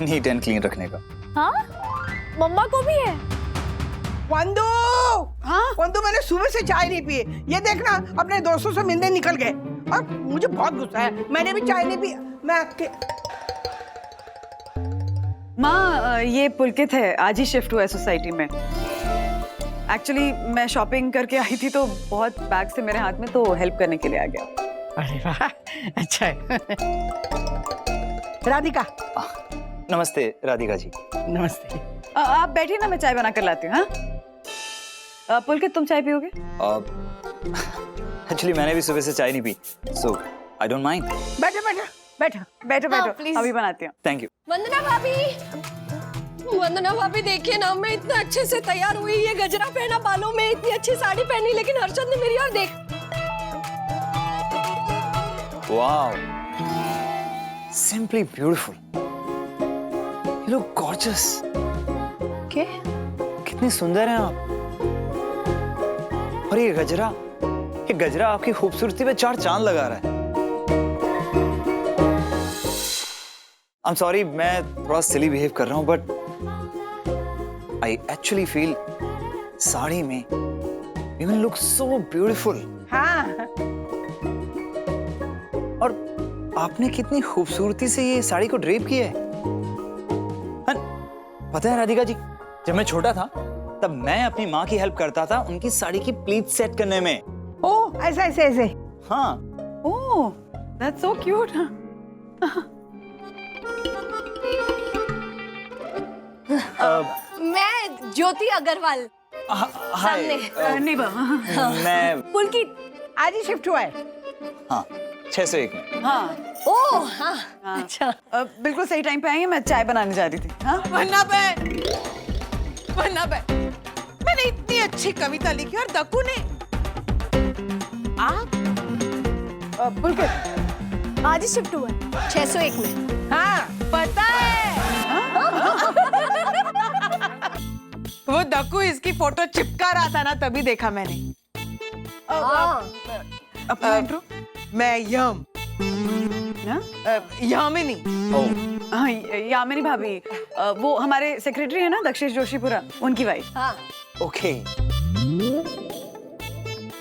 Speaker 20: नीट एंड क्लीन रखने का।
Speaker 11: हाँ, मम्मा को भी है।
Speaker 15: वंदू, हाँ वंदू, मैंने सुबह से चाय नहीं पी। ये देखना, अपने दोस्तों से मिलने निकल गए और मुझे बहुत गुस्सा है। मैंने भी चाय नहीं पी। मैं
Speaker 4: माँ, ये पुलकित है, आज ही शिफ्ट हुआ है सोसाइटी में। एक्चुअली मैं शॉपिंग करके आई थी तो बहुत बैग से मेरे हाथ में, तो हेल्प करने के लिए आ गया।
Speaker 15: अरे वाह, अच्छा है। राधिका।
Speaker 20: नमस्ते राधिका जी।
Speaker 15: नमस्ते।
Speaker 4: आप बैठिए ना, मैं चाय बना कर लाती हूँ। हाँ पुलकित, तुम चाय पियोगे?
Speaker 20: एक्चुअली मैंने भी सुबह से चाय नहीं P, so I don't mind.
Speaker 15: बैठो बैठो बैठो
Speaker 4: बैठो बैठो, अभी बनाती हूँ।
Speaker 20: Thank you.
Speaker 12: वंदना भाभी, वंदना भाभी देखिए ना, मैं इतना अच्छे से तैयार हुई, ये गजरा पहना, बालों में इतनी अच्छी साड़ी पहनी, लेकिन हर्षद ने मेरी ओर देख।
Speaker 20: Wow, simply beautiful. You look gorgeous.
Speaker 12: क्या?
Speaker 20: कितनी सुंदर हैं आप। और ये गजरा आपकी खूबसूरती पे 4 चांद लगा रहा है। आई एम सॉरी, मैं थोड़ा सिली बिहेव कर रहा हूं, but I actually feel sari में you will look so beautiful.
Speaker 15: हाँ।
Speaker 20: और आपने कितनी खूबसूरती से ये साड़ी को ड्रेप किया है। पता है राधिका जी, जब मैं छोटा था तब मैं अपनी माँ की हेल्प करता था उनकी साड़ी की प्लीट सेट करने में।
Speaker 15: ओह, ऐसे ऐसे ऐसे।
Speaker 20: हाँ।
Speaker 4: ओह, दैट्स सो क्यूट।
Speaker 12: मैं ज्योति अग्रवाल। सामने।
Speaker 20: मैं
Speaker 12: पुलकित
Speaker 15: आज ही शिफ्ट हुआ है।
Speaker 20: हाँ, 601 में।
Speaker 4: हाँ।
Speaker 12: ओह हाँ, अच्छा।
Speaker 4: बिल्कुल सही टाइम पे आई हैं, मैं चाय बनाने जा रही थी। हाँ?
Speaker 15: वन्ना बहन, मैंने इतनी अच्छी कविता लिखी और दक्कू ने। आप
Speaker 4: पुलकित
Speaker 11: आज ही शिफ्ट हुआ है
Speaker 12: 601 में।
Speaker 15: हाँ, पता है। वो दक्कू इसकी फोटो चिपका रहा था ना, तभी देखा मैंने।
Speaker 4: अपना इंट्रो।
Speaker 15: मैं यामिनी।
Speaker 4: हाँ, यामिनी भाभी, वो हमारे सेक्रेटरी है ना, दक्षेश जोशीपुरा, उनकी वाइफ।
Speaker 12: हाँ।
Speaker 20: ओके।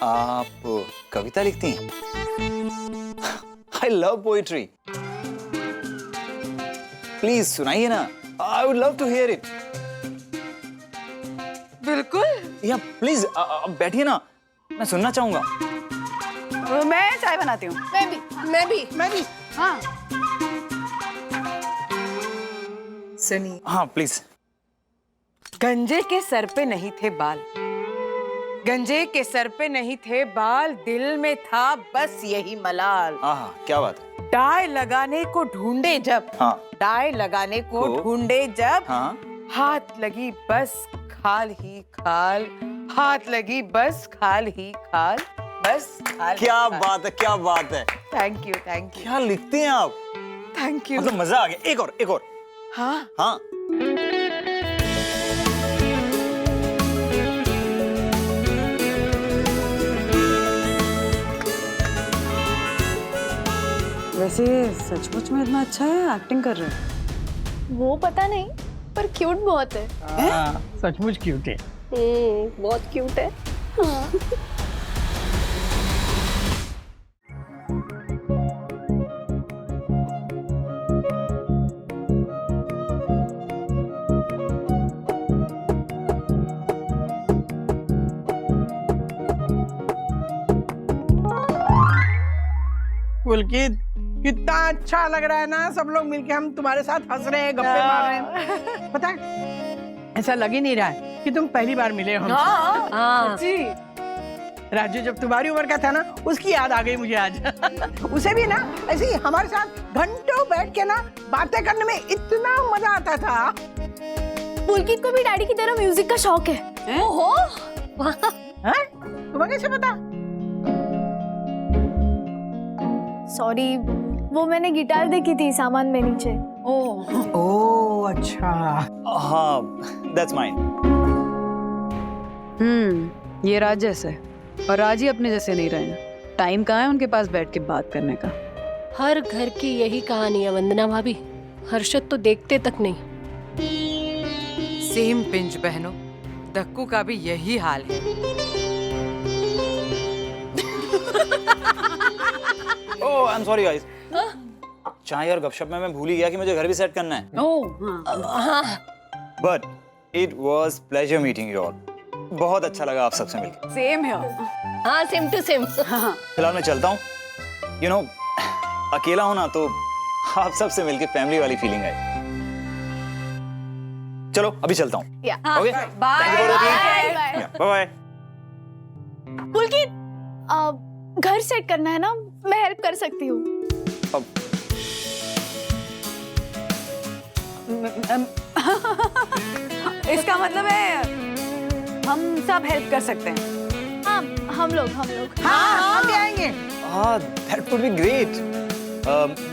Speaker 20: आप कविता लिखती हैं? I love poetry. प्लीज सुनाइए ना, I would love to hear it.
Speaker 15: बिल्कुल।
Speaker 20: या प्लीज बैठिए ना, मैं सुनना चाहूंगा।
Speaker 4: मैं चाय बनाती हूँ।
Speaker 12: मैं भी।
Speaker 4: हाँ।
Speaker 15: सनी।
Speaker 20: हाँ प्लीज।
Speaker 15: गंजे के सर पे नहीं थे बाल, गंजे के सर पे नहीं थे बाल, दिल में था बस यही मलाल।
Speaker 20: हाँ, क्या बात है।
Speaker 15: डाई लगाने को ढूंढे जब,
Speaker 20: हाँ।
Speaker 15: डाई लगाने को ढूंढे जब,
Speaker 20: हाँ।
Speaker 15: हाथ लगी बस खाल ही खाल, हाथ लगी बस खाल ही खाल, बस खाल।
Speaker 20: क्या बात है, क्या बात है।
Speaker 15: Thank you, thank you.
Speaker 20: क्या लिखती हैं आप।
Speaker 15: Thank you.
Speaker 20: मतलब मजा आ गया। एक और।
Speaker 15: हाँ।
Speaker 20: हाँ।
Speaker 4: वैसे सचमुच में इतना अच्छा है, एक्टिंग कर रहे हैं।
Speaker 11: वो पता नहीं, पर क्यूट बहुत है।
Speaker 15: सचमुच क्यूट है।
Speaker 12: बहुत क्यूट है। हाँ।
Speaker 15: पुलकित, कितना अच्छा लग रहा है ना, सब लोग मिलके हम तुम्हारे साथ हंस रहे हैं, गप्पे मार रहे हैं। पता है, ऐसा लग ही नहीं रहा है कि तुम पहली बार मिले हो।
Speaker 12: हाँ।
Speaker 15: जी। राजू जब तुम्हारी उम्र का था ना, उसकी याद आ गई मुझे आज। उसे भी ना ऐसे ही हमारे साथ घंटों बैठ के ना बातें करने में इतना मजा आता था।
Speaker 11: पुलकित को भी डैडी की तरह म्यूजिक का शौक है।
Speaker 12: ओहो,
Speaker 15: तुम्हें कैसे पता?
Speaker 11: सॉरी, वो मैंने गिटार देखी थी सामान में नीचे।
Speaker 15: ओह अच्छा।
Speaker 20: हाँ, that's mine.
Speaker 4: ये राज जैसे है, और राज ही अपने जैसे नहीं रहे। टाइम कहाँ है उनके पास बैठ के बात करने का।
Speaker 12: हर घर की यही कहानी है वंदना भाभी, हर्षद तो देखते तक नहीं।
Speaker 21: सेम पिंच बहनों, दक्कू का भी यही हाल है।
Speaker 20: Oh, I'm sorry guys. चाय और गपशप में मैं भूल ही गया कि मुझे घर भी सेट करना है। But it was pleasure meeting you all. बहुत अच्छा लगा आप सबसे मिलकर।
Speaker 4: सेम है।
Speaker 12: हाँ, सेम टू सेम।
Speaker 20: फिलहाल मैं चलता हूँ। You know, अकेला हूँ ना तो आप सबसे मिलकर फैमिली वाली फीलिंग आई। चलो अभी चलता हूँ। Okay? Thank you both of you. Yeah, bye bye.
Speaker 11: पुलकित, घर सेट करना है ना, मैं हेल्प कर सकती हूँ।
Speaker 4: इसका मतलब है हम सब हेल्प कर सकते हैं।
Speaker 11: हाँ, हम लोग।
Speaker 15: हाँ, हम भी आएंगे।
Speaker 20: हाँ, that would be great.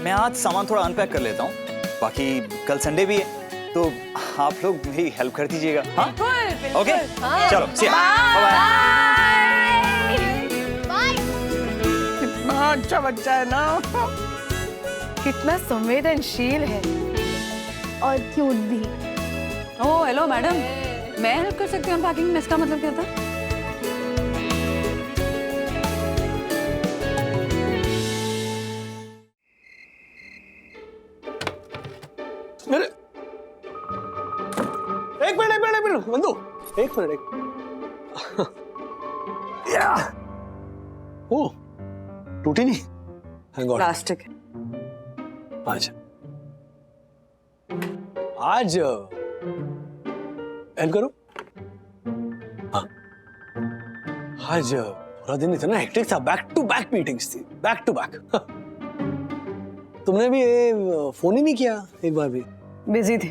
Speaker 20: मैं आज सामान थोड़ा अनपैक कर लेता हूँ। बाकी कल संडे भी है, तो आप लोग मेरी हेल्प कर दीजिएगा। हाँ? ओके? चलो, see ya.
Speaker 11: बाय।
Speaker 15: कितना अच्छा बच्चा है ना।
Speaker 11: कितना संवेदनशील है और क्यूट भी।
Speaker 4: ओह हेलो मैडम, मैं हेल्प कर सकती हूँ अनपैकिंग में, इसका मतलब क्या था?
Speaker 9: मेरे एक मिनट बंधु, एक मिनट। या ओ टूटी नहीं? Thank God.
Speaker 4: प्लास्टिक है।
Speaker 9: आज हेल्प करो। हाँ, आज पूरा दिन इतना हेक्टिक था, बैक टू बैक मीटिंग्स थी, बैक टू बैक। तुमने भी फोन ही नहीं किया एक बार भी?
Speaker 4: बिजी थी।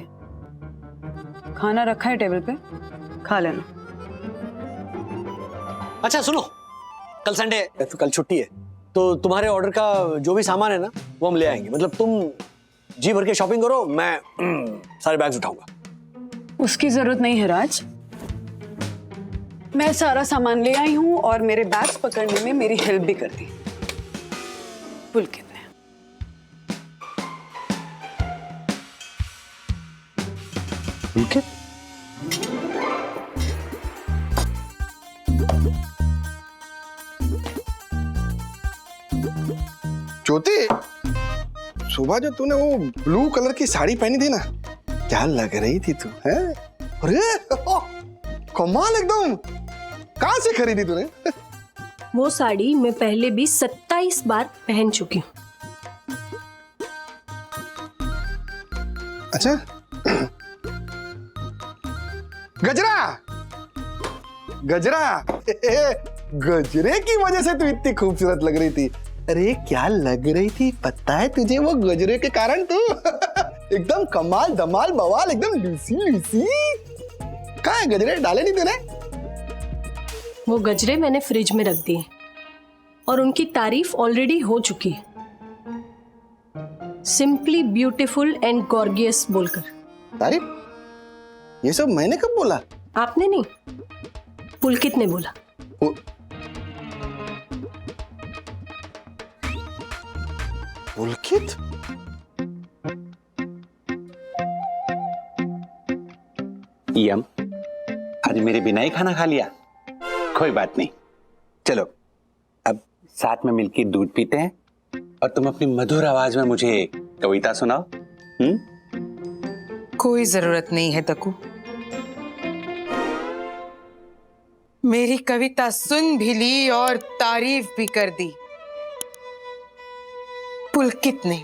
Speaker 4: खाना रखा है टेबल पे, खा लेना।
Speaker 9: अच्छा सुनो, कल संडे है तो कल छुट्टी है, तो तुम्हारे ऑर्डर का जो भी सामान है ना वो हम ले आएंगे। मतलब तुम जी भर के शॉपिंग करो, मैं सारे बैग्स उठाऊंगा।
Speaker 4: उसकी जरूरत नहीं है राज, मैं सारा सामान ले आई हूँ और मेरे बैग्स पकड़ने में मेरी हेल्प भी कर दी पुलकित ने।
Speaker 9: पुलकित?
Speaker 17: ज्योति, सुबह जो तूने वो ब्लू कलर की साड़ी पहनी थी ना, क्या लग रही थी तू, है? अरे कमाल एकदम। कहाँ से खरीदी तूने?
Speaker 12: वो साड़ी मैं पहले भी 27 बार पहन चुकी हूँ।
Speaker 17: अच्छा, गजरा गजरा गजरे की वजह से तू इतनी खूबसूरत लग रही थी। अरे क्या लग रही थी पता है तुझे? वो गजरे के कारण तू एकदम कमाल धमाल बवाल, एकदम लूसी लूसी। कहाँ है गजरे? डाले नहीं तूने?
Speaker 12: वो गजरे मैंने फ्रिज में रख दिए और उनकी तारीफ ऑलरेडी हो चुकी है, सिंपली ब्यूटीफुल एंड गॉर्जियस बोलकर।
Speaker 17: तारीफ? ये सब मैंने कब बोला?
Speaker 12: आपने नहीं, पुलकित ने बोला।
Speaker 17: पुलकित?
Speaker 18: यम, आज मेरे बिना ही खाना खा लिया। कोई बात नहीं, चलो अब साथ में मिलकर दूध पीते हैं और तुम अपनी मधुर आवाज में मुझे कविता सुनाओ।
Speaker 21: कोई जरूरत नहीं है दक्कू, मेरी कविता सुन भी ली और तारीफ भी कर दी पुलकित ने।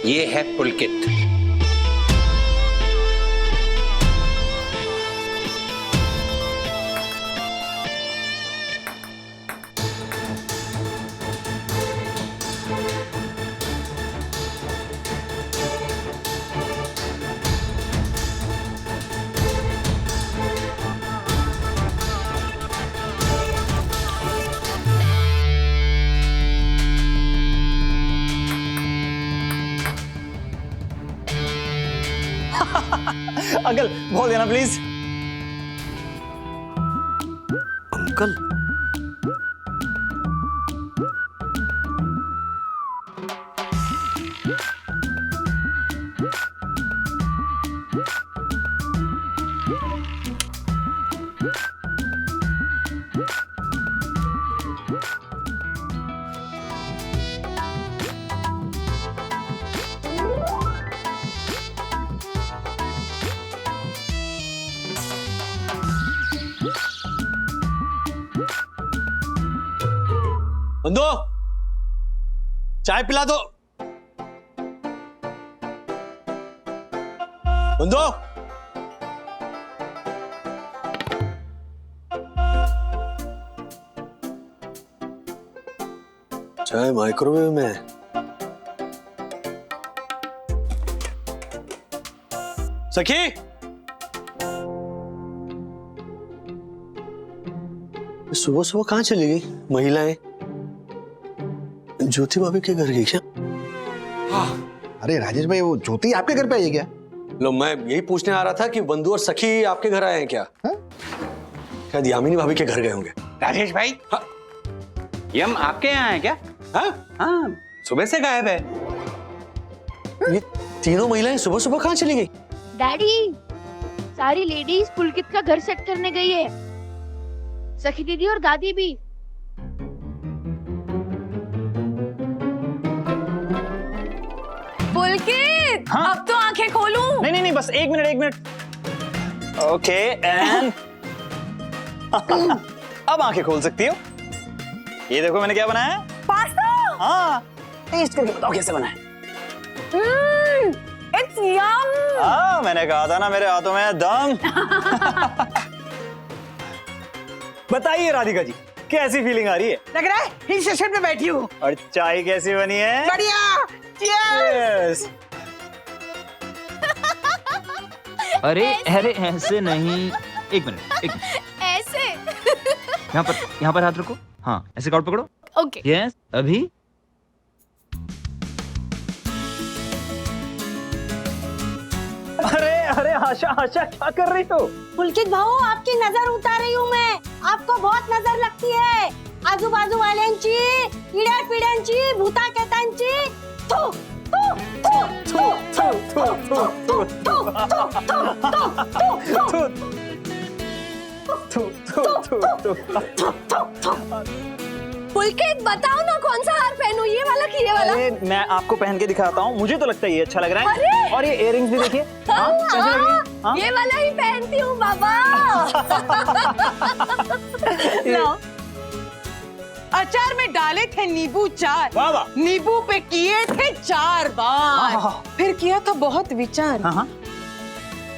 Speaker 18: ये है पुलकित,
Speaker 20: अंकल बोल देना प्लीज।
Speaker 9: अंकल
Speaker 7: बंदो चाय पिला दो। बंदो
Speaker 9: चाय माइक्रोवेव में।
Speaker 7: सखी
Speaker 9: सुबह सुबह कहाँ चली गई महिलाएं? ज्योति भाभी के घर गई क्या?
Speaker 6: अरे राजेश भाई, वो ज्योति आपके घर पे आई है क्या?
Speaker 9: लो, मैं यही पूछने आ रहा था कि बंधु और सखी आपके घर आए हैं क्या? शायद यामिनी भाभी के घर गए होंगे।
Speaker 18: राजेश भाई, हाँ? यम आपके यहाँ है क्या? हाँ, सुबह से गायब है।
Speaker 9: ये तीनों महिलाएं सुबह सुबह कहाँ चली गई?
Speaker 11: डैडी, सारी लेडीज पुलकित का घर सेट करने गई है, सखी दीदी और दादी भी।
Speaker 12: पुलकित,
Speaker 20: हाँ?
Speaker 12: अब तो आंखें खोलूं।
Speaker 20: नहीं नहीं नहीं, बस एक मिनट। ओके एंड अब आंखें खोल सकती हो। ये देखो मैंने क्या बनाया है।
Speaker 12: पास्ता।
Speaker 20: हाँ, टेस्ट करके बताओ कैसे बना है।
Speaker 12: इट्स यम।
Speaker 20: हाँ, मैंने कहा था ना मेरे हाथों में दम। बताइए राधिका जी, कैसी फीलिंग आ रही है?
Speaker 15: लग रहा है हिल स्टेशन पे बैठी हूँ।
Speaker 20: और चाय कैसी बनी है?
Speaker 15: बढ़िया। Cheers!
Speaker 22: अरे अरे ऐसे नहीं, एक मिनट।
Speaker 11: ऐसे
Speaker 22: यहाँ पर हाथ रखो। हाँ, ऐसे कार्ड पकड़ो।
Speaker 11: ओके।
Speaker 22: यस, अभी।
Speaker 20: अरे अरे आशा आशा, क्या कर रही हो?
Speaker 23: पुलकित भाऊ, आपकी नजर उतार रही हूँ मैं। आपको बहुत नजर लगती है आजूबाजू वाल्यांची, इड्या पिड्यांची, भूता केतांची। थू थू थू थू थू थू थू थू।
Speaker 12: पुलकित, बताओ ना कौन सा हार पहनूं, ये वाला कि ये वाला?
Speaker 20: अरे मैं आपको पहन के दिखाता हूँ, मुझे तो लगता है ये अच्छा लग रहा है।
Speaker 12: अरे!
Speaker 20: और ये इयररिंग्स भी देखिए। हाँ, कैसी लग रही है? हाँ?
Speaker 12: ये वाला ही पहनती हूँ बाबा।
Speaker 21: लो, अचार में डाले थे नींबू 4।
Speaker 20: वाह वाह।
Speaker 21: नींबू पे किए थे 4 बार। फिर किया था बहुत विचार।
Speaker 20: हाँ।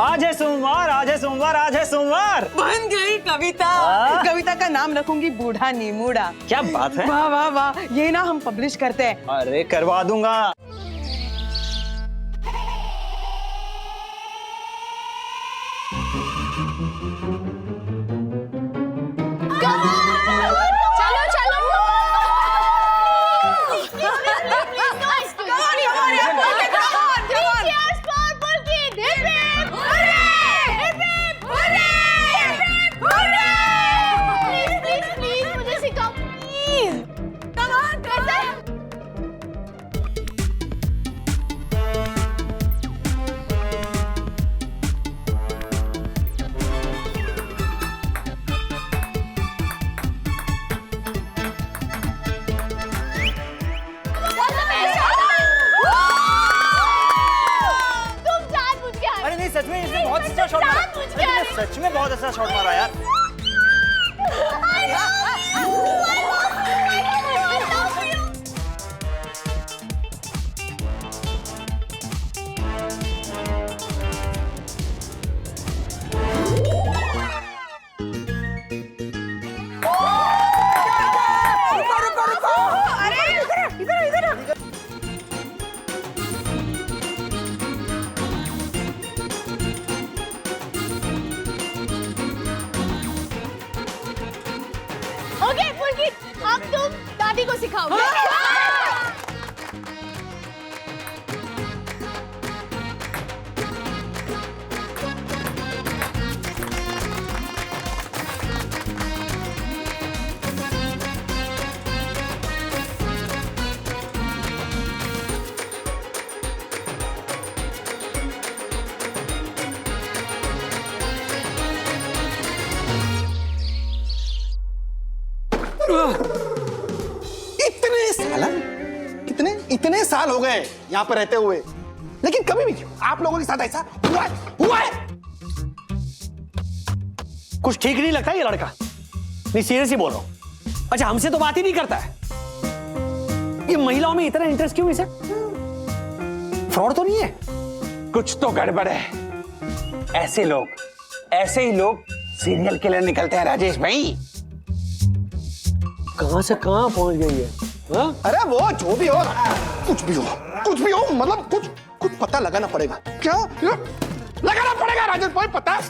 Speaker 20: आज है सोमवार, आज है सोमवार, आज है सोमवार।
Speaker 21: बन गई कविता। कविता का नाम रखूंगी बूढ़ा नीमूड़ा।
Speaker 20: क्या बात है।
Speaker 21: वाह वाह वाह, ये ना हम पब्लिश करते हैं।
Speaker 20: अरे करवा दूंगा।
Speaker 12: चलो चलो।
Speaker 11: मुझे सिखाओ प्लीज। कम ऑन, कैसे?
Speaker 20: अरे नहीं, सच में इसने बहुत अच्छा शॉट मारा। सच में बहुत अच्छा शॉट मारा यार।
Speaker 11: ओके पुलकित, अब तुम दादी को सिखाओ।
Speaker 10: इतने साल हो गए यहाँ पर रहते हुए, लेकिन कभी भी आप लोगों के साथ ऐसा हुआ है?
Speaker 9: कुछ ठीक नहीं लगता ये लड़का, नहीं सीरियसली बोल रहा हूं। अच्छा हमसे तो बात ही नहीं करता है, ये महिलाओं में इतना इंटरेस्ट क्यों इसे? फ्रॉड तो नहीं है?
Speaker 18: कुछ तो गड़बड़ है। ऐसे ही लोग सीरियल किलर निकलते हैं राजेश भाई।
Speaker 9: कहां से कहां पहुंच गई है? हाँ?
Speaker 10: अरे वो जो भी हो, कुछ भी हो, मतलब कुछ पता लगाना पड़ेगा। क्या लगाना पड़ेगा राजेश भाई? पता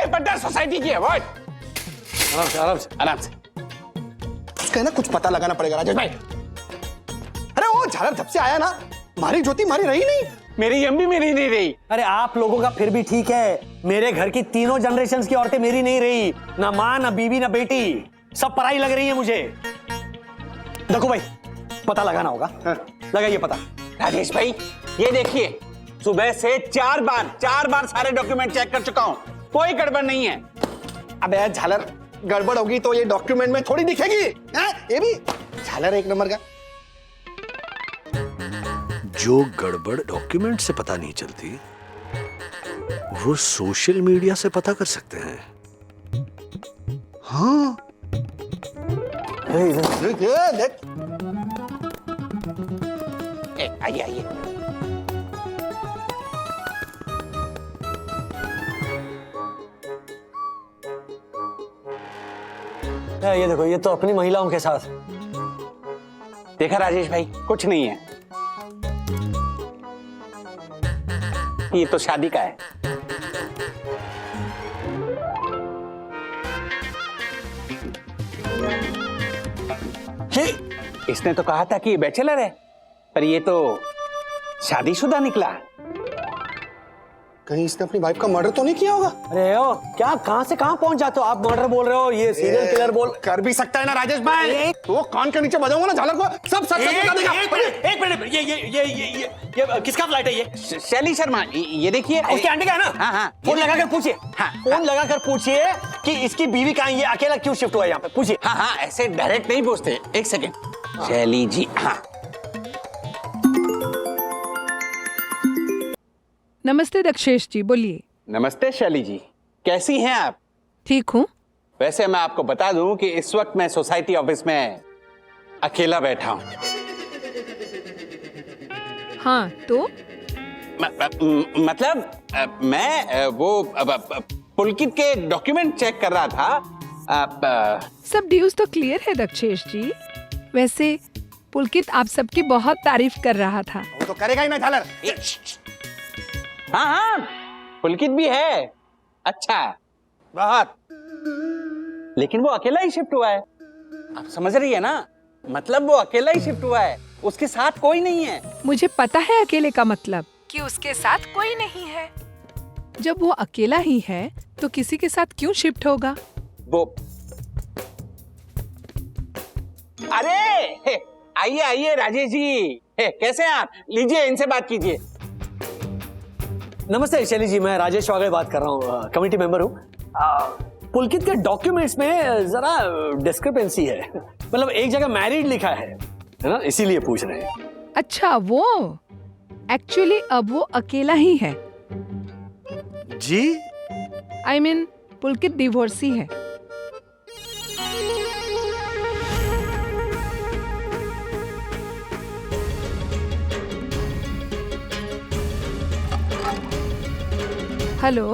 Speaker 18: पता सोसाइटी की है वो। आराम से
Speaker 10: उसका ना कुछ पता लगाना पड़ेगा राजेश भाई। अरे वो झालर जब से आया ना, मारी ज्योति मारी रही नहीं,
Speaker 18: मेरी अम्मी मेरी नहीं रही।
Speaker 9: अरे आप लोगों का फिर भी ठीक है, मेरे घर की तीनों जनरेशंस की औरतें मेरी नहीं रही, ना माँ ना बीवी ना बेटी, सब पराई लग रही है मुझे। देखो भाई पता लगाना होगा, लगाइए पता।
Speaker 18: राजेश भाई ये देखिए, सुबह से चार बार सारे डॉक्यूमेंट चेक कर चुका हूँ, कोई गड़बड़ नहीं है।
Speaker 10: अबे झालर गड़बड़ होगी तो ये डॉक्यूमेंट में थोड़ी दिखेगी, ये भी झालर एक नंबर का।
Speaker 9: जो गड़बड़ डॉक्यूमेंट से पता नहीं चलती, वो सोशल मीडिया से पता कर सकते हैं। हाँ
Speaker 10: देख
Speaker 18: आइए
Speaker 9: ये देखो, ये तो अपनी महिलाओं के साथ।
Speaker 18: देखा राजेश भाई, कुछ नहीं है, ये तो शादी का है। इसने तो कहा था कि ये बैचलर है, पर ये तो शादीशुदा निकला।
Speaker 10: कहीं इसने अपनी वाइफ का मर्डर तो नहीं किया होगा?
Speaker 9: अरे ओ, क्या कहां से कहां पहुंच जाते हो आप? मर्डर बोल रहे हो, ये सीरियल किलर बोल
Speaker 10: कर भी सकता है ना राजेश भाई। तो वो कान के नीचे बजाऊंगा ना झालर को, सब सच बता देगा।
Speaker 9: एक मिनट, ये किसका फ्लाइट है? ये
Speaker 18: शैली शर्मा, ये देखिए
Speaker 9: उसके आंटी का है ना?
Speaker 18: हाँ।
Speaker 9: फोन लगाकर पूछिए, फोन लगाकर पूछिए कि इसकी बीवी कहाँ है, ये अकेला क्यों शिफ्ट हुआ है यहाँ पे, पूछिए।
Speaker 18: हाँ, ऐसे डायरेक्ट नहीं पूछते। एक सेकेंड शैली जी। हाँ
Speaker 1: नमस्ते दक्षेश जी, बोलिए।
Speaker 18: नमस्ते शैली जी, कैसी हैं आप?
Speaker 1: ठीक हूँ।
Speaker 18: वैसे मैं आपको बता दूं कि इस वक्त मैं सोसाइटी ऑफिस में अकेला बैठा हूं।
Speaker 1: हाँ तो
Speaker 18: मतलब मैं वो पुलकित के डॉक्यूमेंट चेक कर रहा था।
Speaker 1: सब ड्यूज तो क्लियर है दक्षेश जी। वैसे पुलकित आप सबकी बहुत तारीफ कर रहा था।
Speaker 10: वो तो करेगा ही ना झालर।
Speaker 18: हाँ, पुलकित भी है, अच्छा बहुत, लेकिन वो अकेला ही शिफ्ट हुआ है। आप समझ रही है ना, मतलब वो अकेला ही शिफ्ट हुआ है, उसके साथ कोई नहीं है।
Speaker 1: मुझे पता है अकेले का मतलब, कि उसके साथ कोई नहीं है। जब वो अकेला ही है तो किसी के साथ क्यों शिफ्ट होगा?
Speaker 18: वो अरे आइए राजेश जी, कैसे हैं आप? लीजिए इनसे बात कीजिए।
Speaker 9: नमस्ते शैली जी, मैं राजेश वागले बात कर रहा हूँ, कमेटी मेंबर हूँ। पुलकित के डॉक्यूमेंट्स में जरा डिस्क्रिपेंसी है, मतलब एक जगह मैरिड लिखा है ना, इसीलिए पूछ रहे हैं।
Speaker 1: अच्छा वो एक्चुअली अब वो अकेला ही है
Speaker 9: जी।
Speaker 1: I mean, पुलकित डिवोर्सी है। Hello,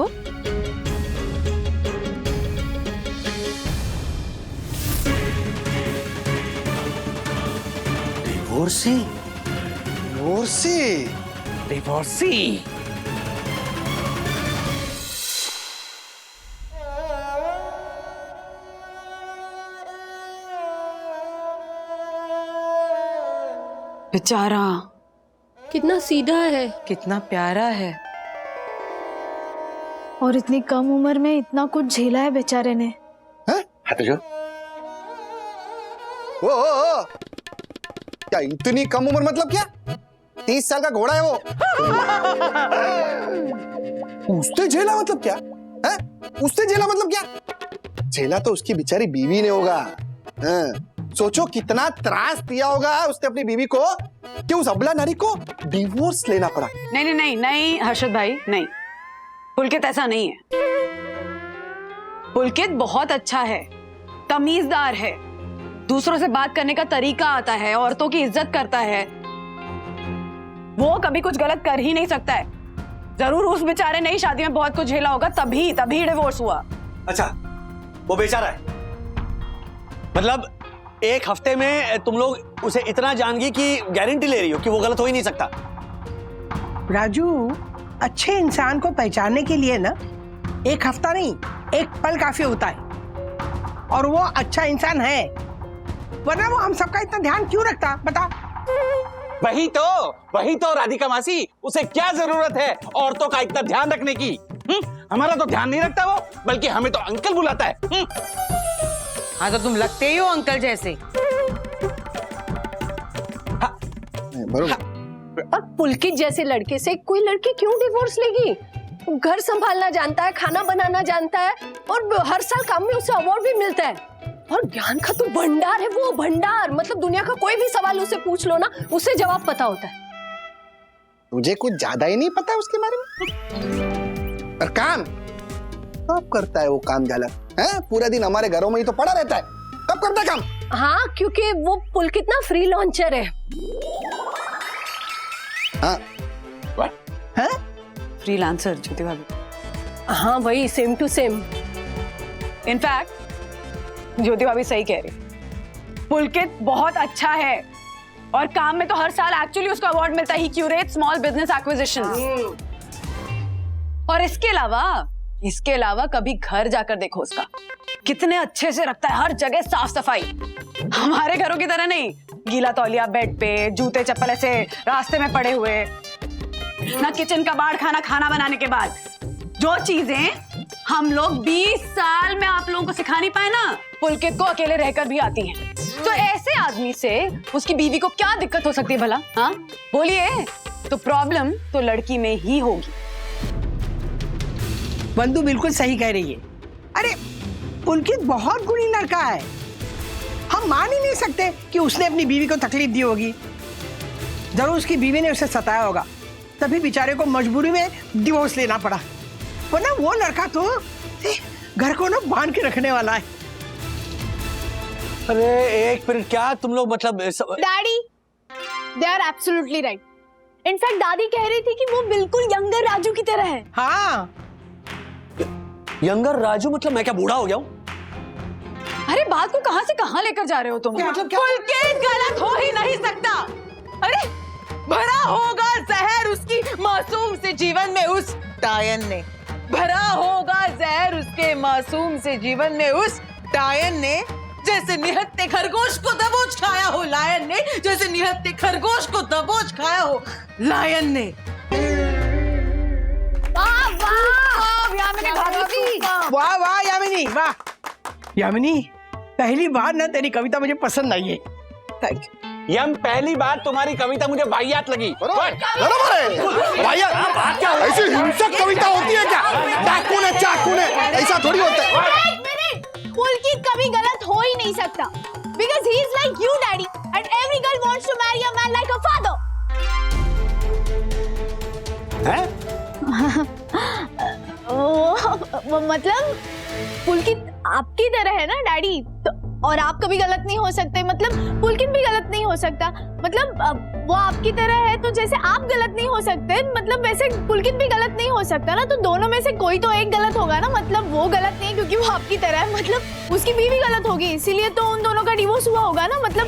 Speaker 9: divorcee?
Speaker 18: डिवोर्सी?
Speaker 1: बेचारा
Speaker 12: कितना सीधा है,
Speaker 1: कितना प्यारा है,
Speaker 11: और इतनी कम उम्र में इतना कुछ झेला है बेचारे ने।
Speaker 18: हाथ जो
Speaker 10: ओ, क्या इतनी कम उम्र मतलब क्या? 30 साल का घोड़ा है वो। उसने झेला मतलब क्या है? उसने झेला मतलब क्या? झेला तो उसकी बेचारी बीवी ने होगा।
Speaker 19: सोचो कितना त्रास दिया होगा उसने अपनी बीवी को कि उस अबला नारी को डिवोर्स लेना पड़ा।
Speaker 4: नहीं नहीं नहीं नहीं हर्षद भाई, नहीं, पुलकित ऐसा नहीं है। पुलकित बहुत अच्छा है, तमीजदार है, दूसरों से बात करने का तरीका आता है, औरतों की इज्जत करता है। वो कभी कुछ गलत कर ही नहीं सकता है। जरूर उस बेचारे नई शादी में बहुत कुछ झेला होगा, तभी डिवोर्स हुआ।
Speaker 9: अच्छा, वो बेचारा है, मतलब एक हफ्ते में तुम लोग उसे इतना जान गई कि गारंटी ले रही हो कि वो गलत हो ही नहीं सकता।
Speaker 15: राजू, अच्छे इंसान को पहचानने के लिए ना एक हफ्ता नहीं, एक पल काफी होता है। और वो अच्छा इंसान है, वरना वो हम सबका इतना ध्यान क्यों रखता, बता।
Speaker 18: वही तो राधिका मासी, उसे क्या जरूरत है औरतों का इतना ध्यान रखने की? हमारा तो ध्यान नहीं रखता वो, बल्कि हमें तो अंकल बुलाता है।
Speaker 21: हाँ तो तुम लगते ही हो अंकल जैसे।
Speaker 12: और पुलकित जैसे लड़के से कोई लड़की क्यों डिवोर्स लेगी? घर संभालना जानता है, खाना बनाना जानता है, और हर साल काम में उसे अवार्ड भी मिलता है। और ज्ञान का तो भंडार है वो, भंडार। मतलब दुनिया का कोई भी सवाल उसे पूछ लो ना, उसे जवाब पता होता है।
Speaker 19: तुझे कुछ ज्यादा ही नहीं पता उसके बारे में। और काम कब करता है वो काम गलत है? पूरा दिन हमारे घरों में ही तो पड़ा रहता है, कब करता है काम?
Speaker 12: हाँ, क्योंकि वो पुलकित ना फ्री लॉन्चर है।
Speaker 19: हाँ,
Speaker 4: फ्रीलांसर ज्योति भाभी।
Speaker 12: हाँ वही, सेम टू सेम।
Speaker 4: इनफैक्ट ज्योति भाभी सही कह रही, पुलकित बहुत अच्छा है और काम में तो हर साल एक्चुअली उसको अवार्ड मिलता है। ही क्यूरेट्स स्मॉल बिजनेस एक्विजिशंस। और इसके अलावा कभी घर जाकर देखो उसका, कितने अच्छे से रखता है हर जगह साफ सफाई। हमारे घरों की तरह नहीं, गीला तौलिया बेड पे, जूते चप्पल ऐसे रास्ते में पड़े हुए, ना किचन का बाढ़ खाना बनाने के बाद। जो चीजें हम लोग 20 साल में आप लोगों को सिखा नहीं पाए ना, पुलकित को अकेले रहकर भी आती हैं। तो ऐसे आदमी से उसकी बीवी को क्या दिक्कत हो सकती है भला? हाँ बोलिए। तो प्रॉब्लम तो लड़की में ही होगी।
Speaker 15: बंधु बिल्कुल सही कह रही है। अरे पुलकित बहुत गुणी लड़का है, हम मान ही नहीं सकते कि उसने अपनी बीवी को तकलीफ दी होगी। जरूर उसकी बीवी ने उसे सताया होगा, तभी बेचारे को मजबूरी में डिवोर्स लेना पड़ा। वरना वो लड़का तो घर को ना बांध के रखने वाला है।
Speaker 9: अरे एक मिनट, क्या तुम लोग मतलब
Speaker 11: daddy, they are absolutely right. In fact दादी कह रही थी कि वो बिल्कुल यंगर राजू की तरह है।
Speaker 15: हाँ,
Speaker 9: यंगर राजू मतलब मैं क्या बूढ़ा हो गया हूँ?
Speaker 4: अरे बात को कहां से कहां लेकर जा रहे हो तुम?
Speaker 9: मतलब क्या?
Speaker 21: पुलकित गलत हो ही नहीं सकता। अरे भरा होगा जहर उसकी मासूम से जीवन में उस डायन ने, भरा होगा जहर उसके मासूम से जीवन में उस डायन ने। जैसे निहत्थे खरगोश को दबोच खाया हो लायन ने, जैसे निहत्थे खरगोश को दबोच खाया हो लायन ने।
Speaker 15: वाह वाह यामिनी, वाह यामिनी, पहली बार ना तेरी कविता मुझे पसंद आई है। Thank you.
Speaker 18: यम, पहली बार तुम्हारी कविता मुझे वाहियात लगी।
Speaker 19: बराबर है। भैया ऐसी हिंसक कविता होती है क्या? डाकू ने चाकू ने, ऐसा थोड़ी होता है।
Speaker 11: पुलकित कभी गलत हो ही नहीं सकता, because he is like you, daddy, and every girl wants to marry a man like her father. वो मतलब पुलकित आपकी तरह है ना डैडी, तो और आप कभी गलत नहीं हो सकते। मतलब पुलकित भी गलत नहीं हो सकता। मतलब वो आपकी तरह है तो जैसे आप गलत नहीं हो सकते, मतलब वैसे पुलकित भी गलत नहीं हो सकता ना। तो दोनों में से कोई तो एक गलत होगा ना। मतलब वो गलत नहीं है क्योंकि वो आपकी तरह है, मतलब उसकी बीवी गलत होगी, इसीलिए तो उन दोनों का डिवोर्स हुआ होगा ना। मतलब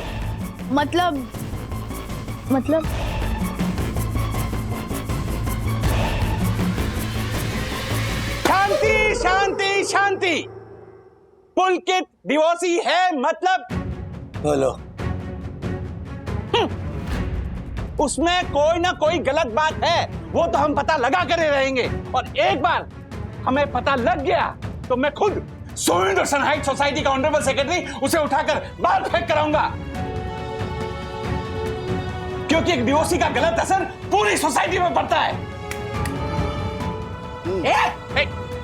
Speaker 18: शांति शांति शांति। पुलकित डिवोर्सी है मतलब?
Speaker 9: बोलो।
Speaker 18: उसमें कोई ना कोई गलत बात है, वो तो हम पता लगा कर रहेंगे। और एक बार हमें पता लग गया तो मैं खुद सोइंडरसन हाइट सोसाइटी का ऑनरेबल सेक्रेटरी उसे उठाकर बाहर फेंक कराऊंगा। क्योंकि एक डिवोर्सी का गलत असर पूरी सोसाइटी में पड़ता है।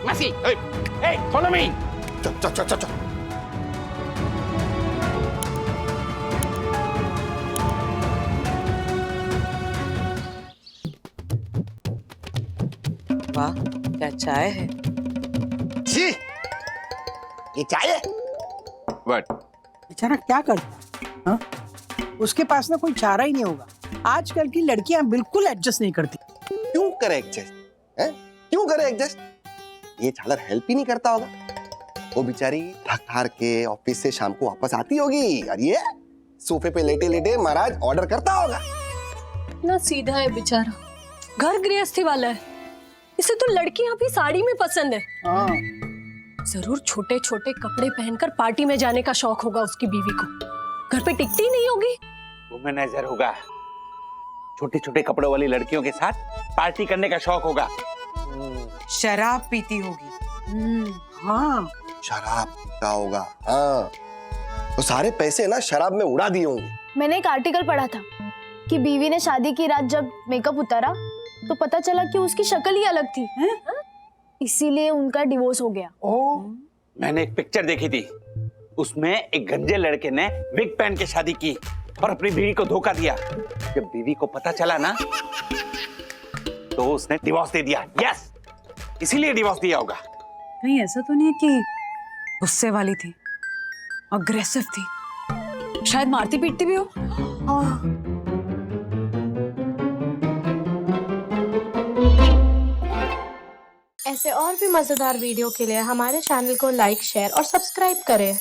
Speaker 18: मसी, फॉलो मी।
Speaker 19: चल।
Speaker 21: वाह क्या चाय है।
Speaker 9: जी ये चाय है।
Speaker 18: व्हाट?
Speaker 15: बेचारा क्या करता, हाँ? उसके पास ना कोई चारा ही नहीं होगा। आजकल की लड़कियां बिल्कुल एडजस्ट नहीं करती।
Speaker 9: क्यों करे एडजस्ट? क्यों करे एडजस्ट? ये झालर हेल्प ही नहीं करता होगा। वो बेचारी थक हार के ऑफिस से शाम को वापस आती होगी और ये सोफे पे लेटे लेटे महाराज ऑर्डर करता होगा।
Speaker 12: ना सीधा है बेचारा, घर गृहस्थी वाला है। इसे तो लड़कियां भी साड़ी में पसंद है। जरूर छोटे छोटे कपड़े पहनकर पार्टी में जाने का शौक होगा उसकी बीवी को। घर पे टिकती नहीं होगी।
Speaker 18: वुमनाइजर होगा। छोटे छोटे कपड़ों वाली लड़कियों के साथ पार्टी करने का शौक होगा।
Speaker 21: शराब पीती होगी।
Speaker 15: हाँ
Speaker 9: शराब पीता होगा। हाँ तो सारे पैसे ना शराब में उड़ा दिए होंगे।
Speaker 11: मैंने एक आर्टिकल पढ़ा था कि बीवी ने शादी की रात जब मेकअप उतारा तो पता चला कि उसकी शक्ल ही अलग थी, इसीलिए उनका डिवोर्स हो गया।
Speaker 18: मैंने एक पिक्चर देखी थी, उसमें एक गंजे लड़के ने विग पहन के शादी की और अपनी बीवी को धोखा दिया। जब बीवी को पता चला ना तो उसने डिवोर्स दे दिया। यस, इसीलिए डिवोर्स दिया होगा।
Speaker 4: कहीं ऐसा तो नहीं है कि गुस्से वाली थी, अग्रेसिव थी, शायद मारती पीटती भी हो।
Speaker 3: ऐसे और भी मजेदार वीडियो के लिए हमारे चैनल को लाइक, शेयर और सब्सक्राइब करें।